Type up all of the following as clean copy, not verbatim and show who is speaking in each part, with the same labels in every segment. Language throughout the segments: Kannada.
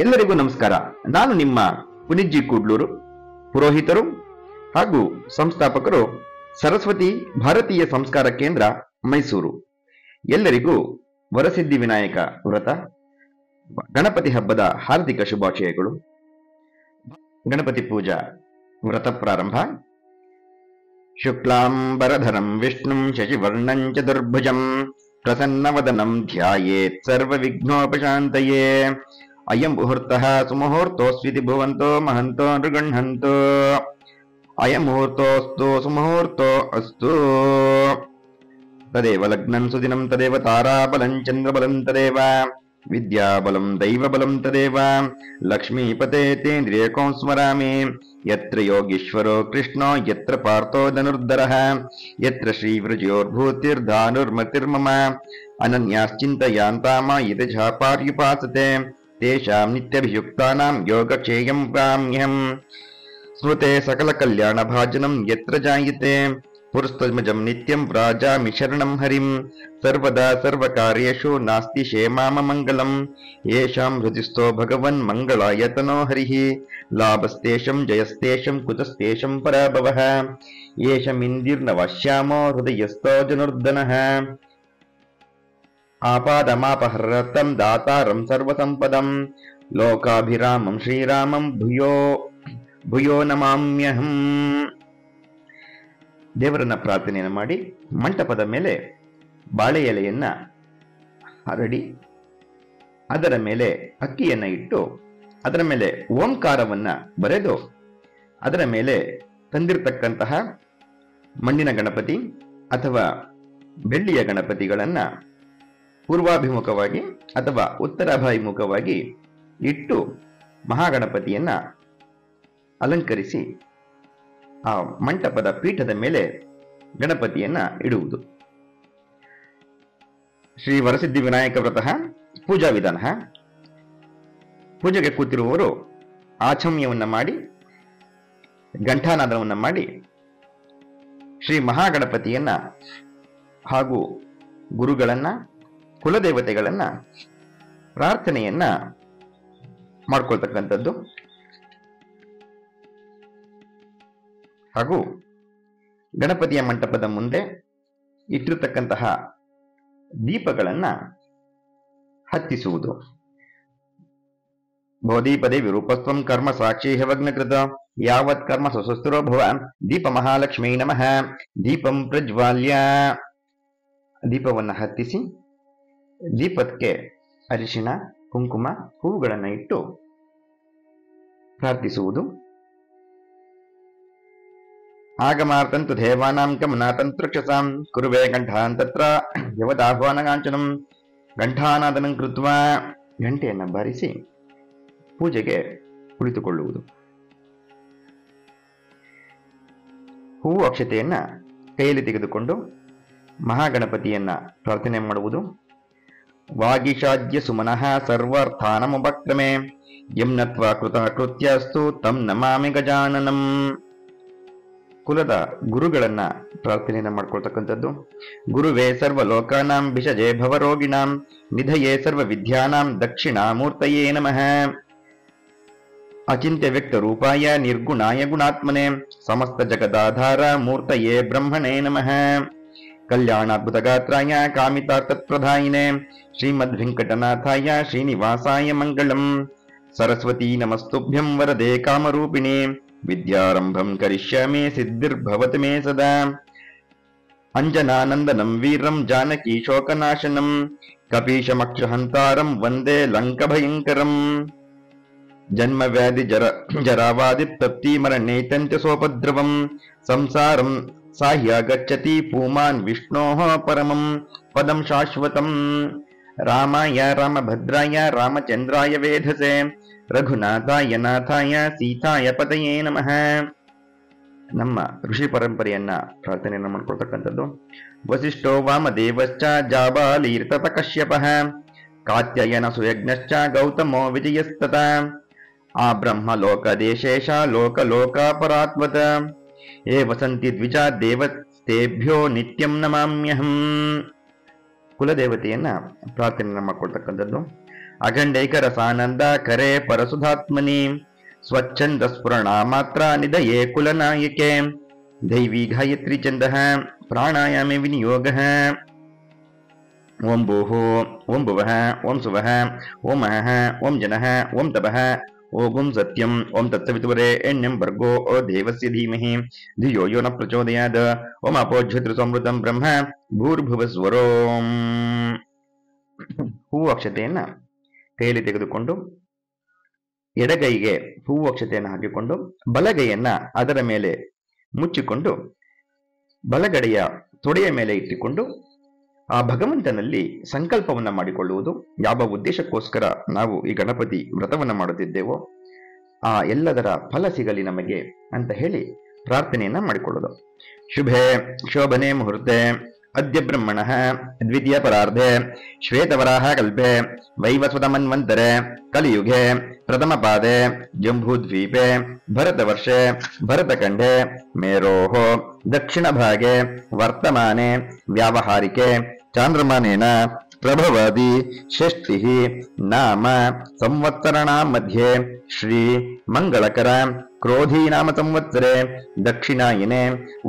Speaker 1: ಎಲ್ಲರಿಗೂ ನಮಸ್ಕಾರ. ನಾನು ನಿಮ್ಮ ಪುನಿತ್ ಜಿ ಕೂಡ್ಲೂರು, ಪುರೋಹಿತರು ಹಾಗೂ ಸಂಸ್ಥಾಪಕರು, ಸರಸ್ವತಿ ಭಾರತೀಯ ಸಂಸ್ಕಾರ ಕೇಂದ್ರ, ಮೈಸೂರು. ಎಲ್ಲರಿಗೂ ವರಸಿದ್ಧಿ ವಿನಾಯಕ ವ್ರತ, ಗಣಪತಿ ಹಬ್ಬದ ಹಾರ್ದಿಕ ಶುಭಾಶಯಗಳು. ಗಣಪತಿ ಪೂಜಾ ವ್ರತ ಪ್ರಾರಂಭ. ಶುಕ್ಲಾಂಬರಧರಂ ವಿಷ್ಣುಂ ಶಶಿವರ್ಣಂ ಚತುರ್ಭುಜಂ ಪ್ರಸನ್ನವದನಂ ಧ್ಯಾಯೇತ್ ಸರ್ವವಿಘ್ನೋಪಶಾಂತಯೇ. ಅಯಂ ಮುಹೂರ್ತಃ ಸುಮುಹೂರ್ತೋಸ್ವಿತಿ ಭುವಂತೋ ಮಹಂತೋ ನೃಗೃಹಂತೋ. ಅಯಂ ಮುಹೂರ್ತೋಸ್ತು ಸುಮುಹೂರ್ತೋ ಅಸ್ತು. ತದೇವ ಲಗ್ನಂ ಸುದಿನಂ ತದೇವ ತಾರಾಬಲಂ ಚಂದ್ರಬಲಂ ತದೇವ ವಿದ್ಯಾಬಲಂ ದೈವಬಲಂ ತದೇವ ಲಕ್ಷ್ಮೀಪತೆ ತೇಂದ್ರಿಯಕೋ ಸ್ಮರಾಮಿ. ಯತ್ರ ಯೋಗೀಶ್ವರೋ ಕೃಷ್ಣೋ ಯತ್ರ ಪಾರ್ಥೋ ಧನುರ್ಧರಃ ಯತ್ರ ಶ್ರೀವೃಜಯೋರ್ಭೂತಿರ್ಧಾನುರ್ಮತಿರ್ಮಮ. ಅನನ್ಯಾಶ್ಚಿಂತಯಾಂತಾಮ ಯತಜಾ ಪಾರ್ಯುಪಾಸತೆ ತೇಷಾಂ ನಿತ್ಯಭಿಯುಕ್ತಾನಾಂ ಯೋಗಕ್ಷೇಯಂ ಪ್ರಾಮ್ಯಹಂ. ಸ್ಮೃತೆ ಸಕಲ ಕಲ್ಯಾಣ ಭಾಜನಂ ಯತ್ರ ಜಾಯತೆ ಪುರಸ್ತಮಜಂ ನಿತ್ಯಂ ವ್ರಾಜಾಮಿ ಶರಣಂ ಹರಿಂ. ಸರ್ವದಾ ಸರ್ವಕಾರ್ಯೇಷು ನಾಸ್ತಿ ಶೇಮಾಮ ಮಂಗಲಂ. ಯೇಷಾಂ ಹೃದಿಸ್ಥೋ ಭಗವನ್ ಮಂಗಳಾಯತನೋ ಹರಿಃ. ಲಾಭಸ್ತೇಷಂ ಜಯಸ್ತೇಷಂ ಕುತಸ್ತೇಷಂ ಪರಾಭವಃ. ಯೇಷಮಿಂದಿರ್ನ ವಶ್ಯಾಮೋ ಹೃದಯಸ್ಥೋ ಜನಾರ್ದನಃ. ಆಪಾದಮಾಪಹರತಂ ದಾತಾರಂ ಸರ್ವಸಂಪದಂ ಲೋಕಾಭಿರಾಮಂ ಶ್ರೀರಾಮಂ ಭೂಯೋ ಭೂಯೋ ನಮಾಮ್ಯಹಂ. ದೇವರನ್ನ ಪ್ರಾರ್ಥನೆಯನ್ನು ಮಾಡಿ ಮಂಟಪದ ಮೇಲೆ ಬಾಳೆ ಎಲೆಯನ್ನ ಹರಡಿ ಅದರ ಮೇಲೆ ಅಕ್ಕಿಯನ್ನ ಇಟ್ಟು ಅದರ ಮೇಲೆ ಓಂಕಾರವನ್ನ ಬರೆದು ಅದರ ಮೇಲೆ ತಂದಿರತಕ್ಕಂತಹ ಮಣ್ಣಿನ ಗಣಪತಿ ಅಥವಾ ಬೆಳ್ಳಿಯ ಗಣಪತಿಗಳನ್ನ ಪೂರ್ವಾಭಿಮುಖವಾಗಿ ಅಥವಾ ಉತ್ತರಾಭಿಮುಖವಾಗಿ ಇಟ್ಟು ಮಹಾಗಣಪತಿಯನ್ನ ಅಲಂಕರಿಸಿ ಆ ಮಂಟಪದ ಪೀಠದ ಮೇಲೆ ಗಣಪತಿಯನ್ನ ಇಡುವುದು. ಶ್ರೀ ವರಸಿದ್ಧಿ ವಿನಾಯಕ ವ್ರತ ಪೂಜಾ ವಿಧಾನ. ಪೂಜೆಗೆ ಕೂತಿರುವವರು ಆಚಮ್ಯವನ್ನ ಮಾಡಿ ಘಂಟಾನಾದವನ್ನ ಮಾಡಿ ಶ್ರೀ ಮಹಾಗಣಪತಿಯನ್ನ ಹಾಗೂ ಗುರುಗಳನ್ನ ಕುಲದೇವತೆಗಳನ್ನ ಪ್ರಾರ್ಥನೆಯನ್ನ ಮಾಡ್ಕೊಳ್ತಕ್ಕಂಥದ್ದು. ಹಾಗೂ ಗಣಪತಿಯ ಮಂಟಪದ ಮುಂದೆ ಇಟ್ಟಿರತಕ್ಕಂತಹ ದೀಪಗಳನ್ನ ಹತ್ತಿಸುವುದು. ಬೋಧೀಪದೇ ವಿರೂಪಸ್ತ್ವಂ ಕರ್ಮ ಸಾಕ್ಷಿ ಹವಗ್ನಕೃತ ಯಾವತ್ ಕರ್ಮ ಸ್ವಸುಸ್ಥಿರೋ ಭವ ದೀಪ ಮಹಾಲಕ್ಷ್ಮೀ ನಮಃ. ದೀಪಂ ಪ್ರಜ್ವಾಲ್ಯ. ದೀಪವನ್ನ ಹತ್ತಿಸಿ ದೀಪಕ್ಕೆ ಅರಿಶಿಣ ಕುಂಕುಮ ಹೂವುಗಳನ್ನ ಇಟ್ಟು ಪ್ರಾರ್ಥಿಸುವುದು. ಆಗಮಾರ್ತಂತು ದೇವಾನಾಂ ಗಮನಾತಂತ್ರಕ್ಷಸಾಂ ಕುರುವೆ ಘಂಟಾನ್ ತತ್ರ ಯವದಾಹ್ವಾನಗಾಂಚನಂ. ಘಂಟಾನಾದನಂ ಕೃತ್ವಾ. ಗಂಟೆಯನ್ನು ಬಾರಿಸಿ ಪೂಜೆಗೆ ಕುಳಿತುಕೊಳ್ಳುವುದು. ಹೂವು ಅಕ್ಷತೆಯನ್ನ ಕೈಯಲ್ಲಿ ತೆಗೆದುಕೊಂಡು ಮಹಾಗಣಪತಿಯನ್ನ ಪ್ರಾರ್ಥನೆ ಮಾಡುವುದು. ವಾಗೀಶಾದ್ಯ ಸುಮನಃ ಸರ್ವಾರ್ಥಾನಮುಪಕ್ರಮೆ ಯಮ್ನತ್ವ ಕೃತ ಕೃತ್ಯಸ್ತು ತಂ ನಮಾಮಿ ಗಜಾನನಂ. ಕುಲದ ಗುರುಗಳನ್ನ ಪ್ರಾರ್ಥನೆಯನ್ನ ಮಾಡ್ಕೊಳ್ತಕ್ಕಂಥದ್ದು. ಗುರುವೇ ಸರ್ವಲೋಕಾನಾಂ ಭಿಷಜೇ ಭವರೋಗಿಣಾಂ ನಿಧಯೇ ಸರ್ವ ವಿದ್ಯಾನಾಂ ದಕ್ಷಿಣಾಮೂರ್ತಯೇ ನಮಃ. ಅಚಿಂತ್ಯ ವ್ಯಕ್ತ ರೂಪಾಯ ನಿರ್ಗುಣಾಯ ಗುಣಾತ್ಮನೆ ಸಮಸ್ತ ಜಗದಾಧಾರ ಮೂರ್ತಯೇ ಬ್ರಹ್ಮಣೇ ನಮಃ. ಕಲ್ಯಾಣಾದ್ಭುತ ಗಾತ್ರಾಯ ಕಾಮಿತಾರ್ಥಪ್ರದಾಯಿನೇ ಶ್ರೀಮದ್ ವೆಂಕಟನಾಥಾಯ ಶ್ರೀನಿವಾಸಾಯ ಮಂಗಳಂ. ಸರಸ್ವತೀ ನಮಸ್ತುಭ್ಯಂ ವರದೆ ಕಾಮರೂಪಿಣಿ ವಿದ್ಯಾರಂಭಂ ಕರಿಷ್ಯಾಮಿ ಸಿದ್ಧಿರ್ಭವತಿ ಮೇ ಸದಾ. ಅಂಜನಾನಂದನಂ ವೀರಂ ಜಾನಕಿ ಶೋಕನಾಶನಂ ಕಪೀಶಮಕ್ಷಹಂತಾರಂ ವಂದೇ ಲಂಕಭಯಂಕರಂ. ಜನ್ಮ ವ್ಯಾಧಿ ಜರಾವಾದಿ ತಪ್ತಿ ಮರಣೇತಂತ್ಯ ಸೋಪದ್ರವಂ ಸಂಸಾರಂ ಸಾಹ್ಯ ಗಚ್ಚತಿ ಪೂಮಾನ್ ವಿಷ್ಣೋಃ ಪರಮಂ ಪದಂ ಶಾಶ್ವತಂ. ರಾಮಾಯ ರಾಮಭದ್ರಾಯ ರಾಮಚಂದ್ರಾಯ ವೇಧಸೆ ರಘುನಾಥಾಯ ನಾಥಾಯ ಸೀತಾಯ ಪತಯೇ ನಮಃ. ನಮ್ಮ ಋಷಿ ಪರಂಪರೆಯನ್ನ ಪ್ರಾರ್ಥನೆಯನ್ನ ಮಾಡ್ಕೊಳ್ತಕ್ಕಂಥದ್ದು. ವಸಿಷ್ಠೋ ವಾಮದೇವಶ್ಚ ಜಾಬಾಲೀರ್ತತ ಕಶ್ಯಪಃ ಕಾತ್ಯಯನ ಸುಯಜ್ಞಶ್ಚ ಗೌತಮೋ ವಿಜಯಸ್ತತ. ಆ ಬ್ರಹ್ಮ ಲೋಕದೇಶೇಶ ಲೋಕ ಲೋಕಾಪರಾತ್ವತ ಏ ವಸಂತಿ ದ್ವಿಜಾ ದೇವತೆಭ್ಯೋ ನಿತ್ಯಂ ನಮಾಮ್ಯಹಂ. ಕುಲದೇವತೆಯನ್ನ ಪ್ರಾರ್ಥನೆಯನ್ನ ಮಾಡ್ಕೊಳ್ತಕ್ಕಂಥದ್ದು. ಅಖಂಡೈಕ ರಸಾನಂದ ಕರೆ ಪರಸುಧಾತ್ಮನಿ ಸ್ವಚ್ಛಂದ ಸ್ಫುರಣ ಮಾತ್ರ ನಿಧಯೇ ಕುಲನಾಯಕೆ ದೈವಿ ಗಾಯತ್ರಿ ಚಂದ ಪ್ರಾಣಾಯಾಮೆ ವಿನಿಯೋಗ. ಓಂ ಭೂಃ ಓಂ ಭುವಃ ಓಂ ಸುವಃ ಓಂ ಮಹಃ ಓಂ ಜನಃ ಓಂ ತಪಃ ಓಂ ಸತ್ಯಂ ಓಂ ತತ್ಸವಿತುವರೆಣ್ಯಂ ಭರ್ಗೋ ದೇವಸ್ಯ ಧೀಮಹಿ ಧಿಯೋ ಯೋ ನ ಪ್ರಚೋದಯಾತ್. ಓಂ ಅಪೋಜ್ಯತೃ ಸಮೃತಂ ಬ್ರಹ್ಮ ಭೂರ್ಭುವಸ್ವರೋಂ. ಹೂವು ಅಕ್ಷತೆಯನ್ನ ಕೈಯಲ್ಲಿ ತೆಗೆದುಕೊಂಡು ಎಡಗೈಗೆ ಹೂವು ಅಕ್ಷತೆಯನ್ನು ಹಾಕಿಕೊಂಡು ಬಲಗೈಯನ್ನ ಅದರ ಮೇಲೆ ಮುಚ್ಚಿಕೊಂಡು ಬಲಗಡೆಯ ತೊಡೆಯ ಮೇಲೆ ಇಟ್ಟುಕೊಂಡು ಆ ಭಗವಂತನಲ್ಲಿ ಸಂಕಲ್ಪವನ್ನ ಮಾಡಿಕೊಳ್ಳುವುದು. ಯಾವ ಉದ್ದೇಶಕ್ಕೋಸ್ಕರ ನಾವು ಈ ಗಣಪತಿ ವ್ರತವನ್ನ ಮಾಡುತ್ತಿದ್ದೇವೋ ಆ ಎಲ್ಲದರ ಫಲ ಸಿಗಲಿ ನಮಗೆ ಅಂತ ಹೇಳಿ ಪ್ರಾರ್ಥನೆಯನ್ನ ಮಾಡಿಕೊಳ್ಳೋದು. ಶುಭೆ ಶೋಭನೆ ಮುಹೂರ್ತೆ ಅದ್ಯ ಬ್ರಹ್ಮಣಃ ದ್ವಿತೀಯ ಪರಾರ್ಧೆ ಶ್ವೇತವರಾಹ ಕಲ್ಪೆ ವೈವಸ್ವತ ಮನ್ವಂತರೆ ಕಲಿಯುಗೆ ಪ್ರಥಮ ಪಾದೆ ಜಂಬೂದ್ವೀಪೆ ಭರತವರ್ಷೆ ಭರತಖಂಡೆ ಮೇರೋಃ ದಕ್ಷಿಣ ಭಾಗೆ ವರ್ತಮಾನೆ ವ್ಯಾವಹಾರಿಕೆ ಚಾಂದ್ರಮಾನೇನ ಪ್ರಭವಾದಿ ಷಷ್ಠಿಃ ನಾಮ ಸಂವತ್ಸರಾಣಾಂ ಮಧ್ಯೆ ಶ್ರೀ ಮಂಗಳಕರ ಕ್ರೋಧಿ ನಾಮ ಸಂವತ್ಸರೆ ದಕ್ಷಿಣಾಯನೆ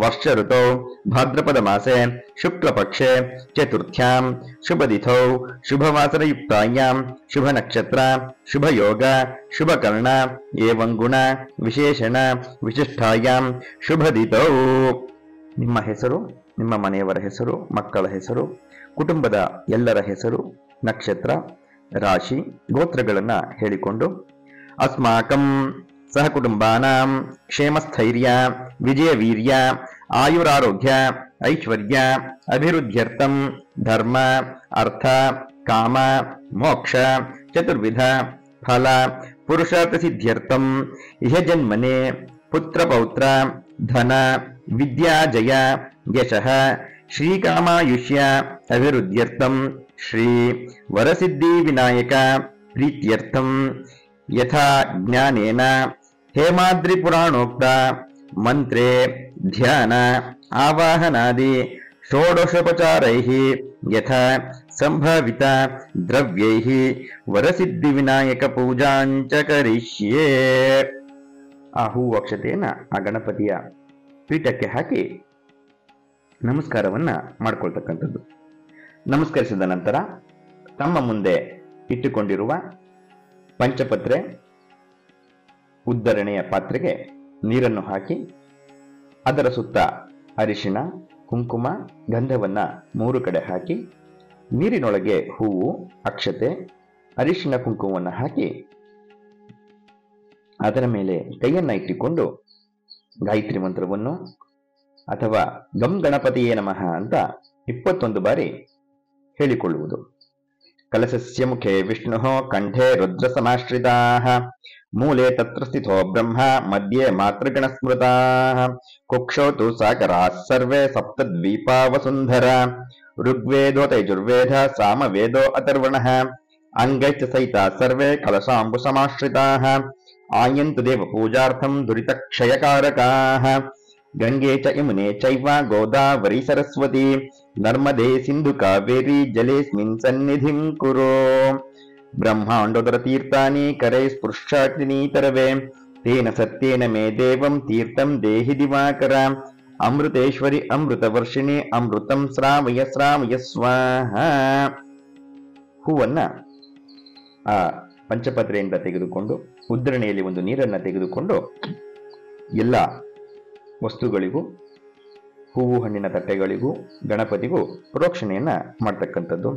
Speaker 1: ವರ್ಷ ಋತೌ ಭಾದ್ರಪದ ಮಾಸೆ ಶುಕ್ಲಪಕ್ಷೆ ಚತುರ್ಥ್ಯಾಂ ಶುಭದಿಥೌ ಶುಭವಾಸರಯುಕ್ತಾಯಾಂ ಶುಭ ನಕ್ಷತ್ರ ಶುಭ ಯೋಗ ಶುಭಕರ್ಣ ಏವಂ ಗುಣ ವಿಶೇಷಣ ವಿಶಿಷ್ಟಾಯಾಂ ಶುಭದಿಥೌ. ನಿಮ್ಮ ಹೆಸರು, ನಿಮ್ಮ ಮನೆಯವರ ಹೆಸರು, ಮಕ್ಕಳ ಹೆಸರು, ಕುಟುಂಬದ ಎಲ್ಲರ ಹೆಸರು, ನಕ್ಷತ್ರ, ರಾಶಿ, ಗೋತ್ರಗಳನ್ನ ಹೇಳಿಕೊಂಡು ಅಸ್ಮಾಕಂ ಸಹ ಕುಟುಂಬಾನಾಂ ಕ್ಷೇಮಸ್ಥೈರ್ಯ ವಿಜಯ ವೀರ್ಯ ಆಯುರಾರೋಗ್ಯ ಐಶ್ವರ್ಯ ಅಭಿವೃದ್ಧ್ಯರ್ಥಂ ಧರ್ಮ ಅರ್ಥ ಕಾಮ ಮೋಕ್ಷ ಚತುರ್ವಿಧ ಫಲ ಪುರುಷಾರ್ಥ ಸಿದ್ಧ್ಯರ್ಥಂ ಇಹ ಜನ್ಮನೆ ಪುತ್ರ ಪೌತ್ರ ಧನ ವಿದ್ಯಾ ಜಯ ಯಶಃ ಶ್ರೀಕಾಮಾಯುಷ್ಯ ಅಭಿವೃದ್ಧ್ಯರ್ಥಂ ಶ್ರೀ ವರಸಿದ್ಧಿ ವಿನಾಯಕ ಪ್ರೀತ್ಯರ್ಥಂ ಯಥಾ ಜ್ಞಾನೇನ ಹೇಮಾದ್ರಿ ಪುರಾಣೋಕ್ತ ಮಂತ್ರೇ ಧ್ಯಾನ ಆವಾಹನಾದಿ ಷೋಡಶೋಪಚಾರೈಃ ಯಥಾ ಸಂಭಾವಿತ ದ್ರವ್ಯೈಃ ವರಸಿದ್ಧಿ ವಿನಾಯಕ ಪೂಜಾಂಚ ಕರಿಷ್ಯೆ. ಆ ಹೂವು ಅಕ್ಷತೆಯನ್ನ ಆ ಗಣಪತಿಯ ಪೀಠಕ್ಕೆ ಹಾಕಿ ನಮಸ್ಕಾರವನ್ನ ಮಾಡ್ಕೊಳ್ತಕ್ಕಂಥದ್ದು. ನಮಸ್ಕರಿಸಿದ ನಂತರ ತಮ್ಮ ಮುಂದೆ ಇಟ್ಟುಕೊಂಡಿರುವ ಪಂಚಪತ್ರೆ ಉದ್ದರಣೆಯ ಪಾತ್ರೆಗೆ ನೀರನ್ನು ಹಾಕಿ ಅದರ ಸುತ್ತ ಅರಿಶಿಣ ಕುಂಕುಮ ಗಂಧವನ್ನ 3 ಕಡೆ ಹಾಕಿ ನೀರಿನೊಳಗೆ ಹೂವು ಅಕ್ಷತೆ ಅರಿಶಿಣ ಕುಂಕುಮವನ್ನು ಹಾಕಿ ಅದರ ಮೇಲೆ ಕೈಯನ್ನ ಇಟ್ಟುಕೊಂಡು ಗಾಯತ್ರಿ ಮಂತ್ರವನ್ನು ಅಥವಾ ಗಂ ಗಣಪತಿಯೇ ನಮಃ ಅಂತ 21 ಬಾರಿ ಹೇಳಿಕೊಳ್ಳುವುದು. ಕಲಶಸ್ಯ ಮುಖೇ ವಿಷ್ಣುಃ ಕಂಠೆ ರುದ್ರ ಸಮಾಶ್ರಿತಾಃ ಮೂಲೆ ತತ್ರ ಸ್ಥಿತೋ ಬ್ರಹ್ಮ ಮಧ್ಯೆ ಮಾತೃಗಣ ಸ್ಮೃತಾಃ ಕುಕ್ಷೌ ತು ಸಾಕರಾಃ ಸರ್ವೇ ಸಪ್ತದ್ವೀಪಾ ವಸುಂಧರ ಋಗ್ವೇದೋ ತೈಜುರ್ವೇದ ಸಾಮವೇದೋ ಅಥರ್ವಣಃ ಅಂಗೈಶ್ಚ ಸಹಿತಾ ಸರ್ವೇ ಕಲಶಾಂಬು ಸಮಾಶ್ರಿತಾಃ ಆಯಂತು ದೇವ ಪೂಜಾರ್ಥಂ ದುರಿತಕ್ಷಯಕಾರಕಾಃ ಗಂಗೆ ಚ ಯಮುನೆ ಚೈವ ಗೋದಾವರಿ ಸರಸ್ವತಿ ನರ್ಮದೆ ಸಿಂಧು ಕಾವೇರಿ ಜಲೇಸ್ಮಿನ್ ಸನ್ನಿಧಿಂ ಕುರು ಬ್ರಹ್ಮಾಂಡೋದರ ತೀರ್ಥಾನಿ ಕರೈ ಸ್ಪೃಶ್ಚಾಗ್ನಿತರವೇ ತೇನ ಸತ್ಯೇನ ಮೇ ದೇವಂ ತೀರ್ಥಂ ದೇಹಿ ದಿವಾಕರ ಅಮೃತೇಶ್ವರಿ ಅಮೃತ ವರ್ಷಿಣಿ ಅಮೃತಂ ಶ್ರಾವಯ ಶ್ರಾವಯ ಸ್ವಾಹ. ಹೂವನ್ನ ಆ ಪಂಚಪತ್ರೆಯಿಂದ ತೆಗೆದುಕೊಂಡು ಉದ್ದರಣೆಯಲ್ಲಿ ಒಂದು ನೀರನ್ನ ತೆಗೆದುಕೊಂಡು ಎಲ್ಲ ವಸ್ತುಗಳಿಗೂ ಹೂವು ಹಣ್ಣಿನ ತಟ್ಟೆಗಳಿಗೂ ಗಣಪತಿಗೂ ಪ್ರೋಕ್ಷಣೆಯನ್ನ ಮಾಡ್ತಕ್ಕಂಥದ್ದು.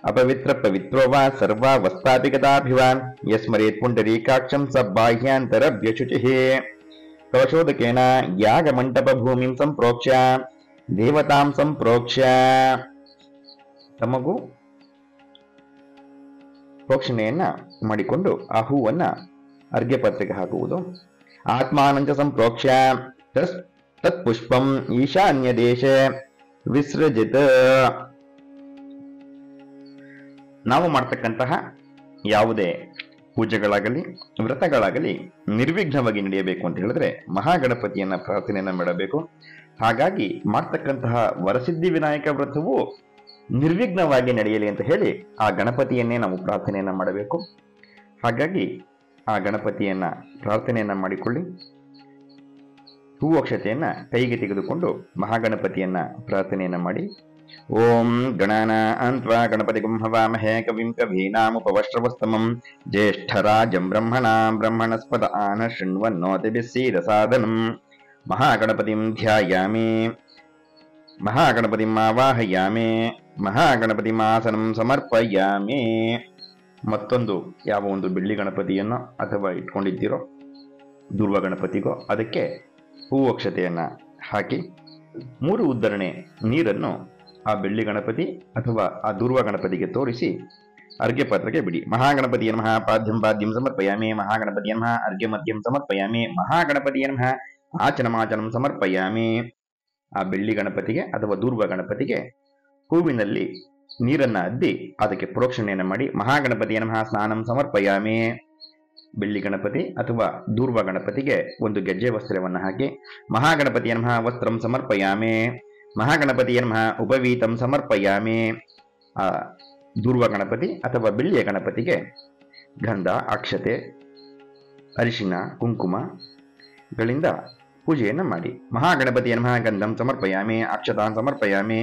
Speaker 1: ಅಪವಿತ್ರ ಪವಿತ್ರೋವಾ ಸರ್ವ ವಸ್ತಾಪಿಕತಾಭಿವಾನ್ ಯಸ್ಮರೇತ್ ಪುಂಡರೀಕಾಕ್ಷಂ ಸ ಬಾಹ್ಯಾಂತರಭ್ಯ ಶುಚಿಃ ಕವಶೋದಕೇನ ಯಾಗ ಮಂಟಪ ಭೂಮಿಂ ಸಂಪ್ರೋಕ್ಷ್ಯ ದೇವತಾಂ ಸಂಪ್ರೋಕ್ಷ್ಯ. ತಮಗೂ ಪ್ರೋಕ್ಷಣೆಯನ್ನ ಮಾಡಿಕೊಂಡು ಆ ಹೂವನ್ನ ಅರ್ಘ್ಯ ಪಾತ್ರೆಗೆ ಹಾಕುವುದು. ಆತ್ಮಾನಂಚ ಸಂಪ್ರೋಕ್ಷ್ಯ ತತ್ಪುಷ್ಪಂ ಈಶಾನ್ಯ ದೇಶೆ ವಿಸೃಜಿತ. ನಾವು ಮಾಡ್ತಕ್ಕಂತಹ ಯಾವುದೇ ಪೂಜೆಗಳಾಗಲಿ ವ್ರತಗಳಾಗಲಿ ನಿರ್ವಿಘ್ನವಾಗಿ ನಡೆಯಬೇಕು ಅಂತ ಹೇಳಿದ್ರೆ ಮಹಾಗಣಪತಿಯನ್ನ ಪ್ರಾರ್ಥನೆಯನ್ನ ಮಾಡಬೇಕು. ಹಾಗಾಗಿ ಮಾಡ್ತಕ್ಕಂತಹ ವರಸಿದ್ಧಿ ವಿನಾಯಕ ವ್ರತವು ನಿರ್ವಿಘ್ನವಾಗಿ ನಡೆಯಲಿ ಅಂತ ಹೇಳಿ ಆ ಗಣಪತಿಯನ್ನೇ ನಾವು ಪ್ರಾರ್ಥನೆಯನ್ನ ಮಾಡಬೇಕು. ಹಾಗಾಗಿ ಆ ಗಣಪತಿಯನ್ನ ಪ್ರಾರ್ಥನೆಯನ್ನ ಮಾಡಿಕೊಳ್ಳಿ. ಹೂವಕ್ಷತೆಯನ್ನ ಕೈಗೆ ತೆಗೆದುಕೊಂಡು ಮಹಾಗಣಪತಿಯನ್ನ ಪ್ರಾರ್ಥನೆಯನ್ನ ಮಾಡಿ. ಓಂ ಗಣಾನಾನ್ತ್ವಾ ಗಣಪತಿಗಂ ಹವಾಮಹೇ ಕವಿಂ ಕವೀನಾಮುಪವಶ್ರವಸ್ತಮಂ ಜ್ಯೇಷ್ಠರಾಜಂ ಬ್ರಹ್ಮಣಸ್ಪದ ಆನ ಶೃಣ್ವನ್ನೋತಿಭಿಃ ಸೀದಸಾದನಂ. ಮಹಾಗಣಪತಿಂ ಧ್ಯಾಯಾಮಿ, ಮಹಾಗಣಪತಿಂ ಆವಾಹಯಾಮಿ, ಮಹಾಗಣಪತಿಮಾಸನಂ ಸಮರ್ಪಯಾಮಿ. ಮತ್ತೊಂದು ಯಾವ ಒಂದು ಬೆಳ್ಳಿ ಗಣಪತಿಯನ್ನೋ ಅಥವಾ ಇಟ್ಕೊಂಡಿದ್ದೀರೋ ದುರ್ವ ಗಣಪತಿಗೋ ಅದಕ್ಕೆ ಹೂವಕ್ಷತೆಯನ್ನ ಹಾಕಿ 3 ಉದ್ಧರಣೆ ನೀರನ್ನು ಆ ಬೆಳ್ಳಿ ಗಣಪತಿ ಅಥವಾ ಆ ದುರ್ವ ಗಣಪತಿಗೆ ತೋರಿಸಿ ಅರ್ಘ್ಯ ಪಾತ್ರಕ್ಕೆ ಬಿಡಿ. ಮಹಾಗಣಪತಿಯ ನಮಃ ಪಾದ್ಯಂ ಸಮರ್ಪಯಾಮಿ, ಮಹಾಗಣಪತಿಯ ನಮಃ ಅರ್ಘ್ಯಮದ್ಯಂ ಸಮರ್ಪಯಾಮಿ, ಮಹಾಗಣಪತಿಯ ನಮಃ ಆಚನಮಾಚನಂ ಸಮರ್ಪಯಾಮಿ. ಆ ಬೆಳ್ಳಿ ಗಣಪತಿಗೆ ಅಥವಾ ದುರ್ವ ಗಣಪತಿಗೆ ಹೂವಿನಲ್ಲಿ ನೀರನ್ನ ಅದ್ದಿ ಅದಕ್ಕೆ ಪ್ರೋಕ್ಷಣೆಯನ್ನು ಮಾಡಿ ಮಹಾಗಣಪತಿಯ ನಮಃ ಸ್ನಾನಂ ಸಮರ್ಪಯಾಮಿ. ಬೆಳ್ಳಿ ಗಣಪತಿ ಅಥವಾ ದೂರ್ವ ಗಣಪತಿಗೆ ಒಂದು ಗೆಜ್ಜೆ ವಸ್ತ್ರವನ್ನು ಹಾಕಿ ಮಹಾಗಣಪತಿಯ ನಮಃ ವಸ್ತ್ರಂ ಸಮರ್ಪಯಾಮಿ, ಮಹಾಗಣಪತಿಯ ನಮಃ ಉಪವೀತಂ ಸಮರ್ಪಯಾಮಿ. ಆ ದೂರ್ವ ಗಣಪತಿ ಅಥವಾ ಬೆಳ್ಳಿಯ ಗಣಪತಿಗೆ ಗಂಧ, ಅಕ್ಷತೆ, ಅರಿಶಿನ, ಕುಂಕುಮಗಳಿಂದ ಪೂಜೆಯನ್ನು ಮಾಡಿ. ಮಹಾಗಣಪತಿಯ ನಮಃ ಗಂಧಂ ಸಮರ್ಪಯಾಮಿ, ಅಕ್ಷತಾನ್ ಸಮರ್ಪಯಾಮಿ,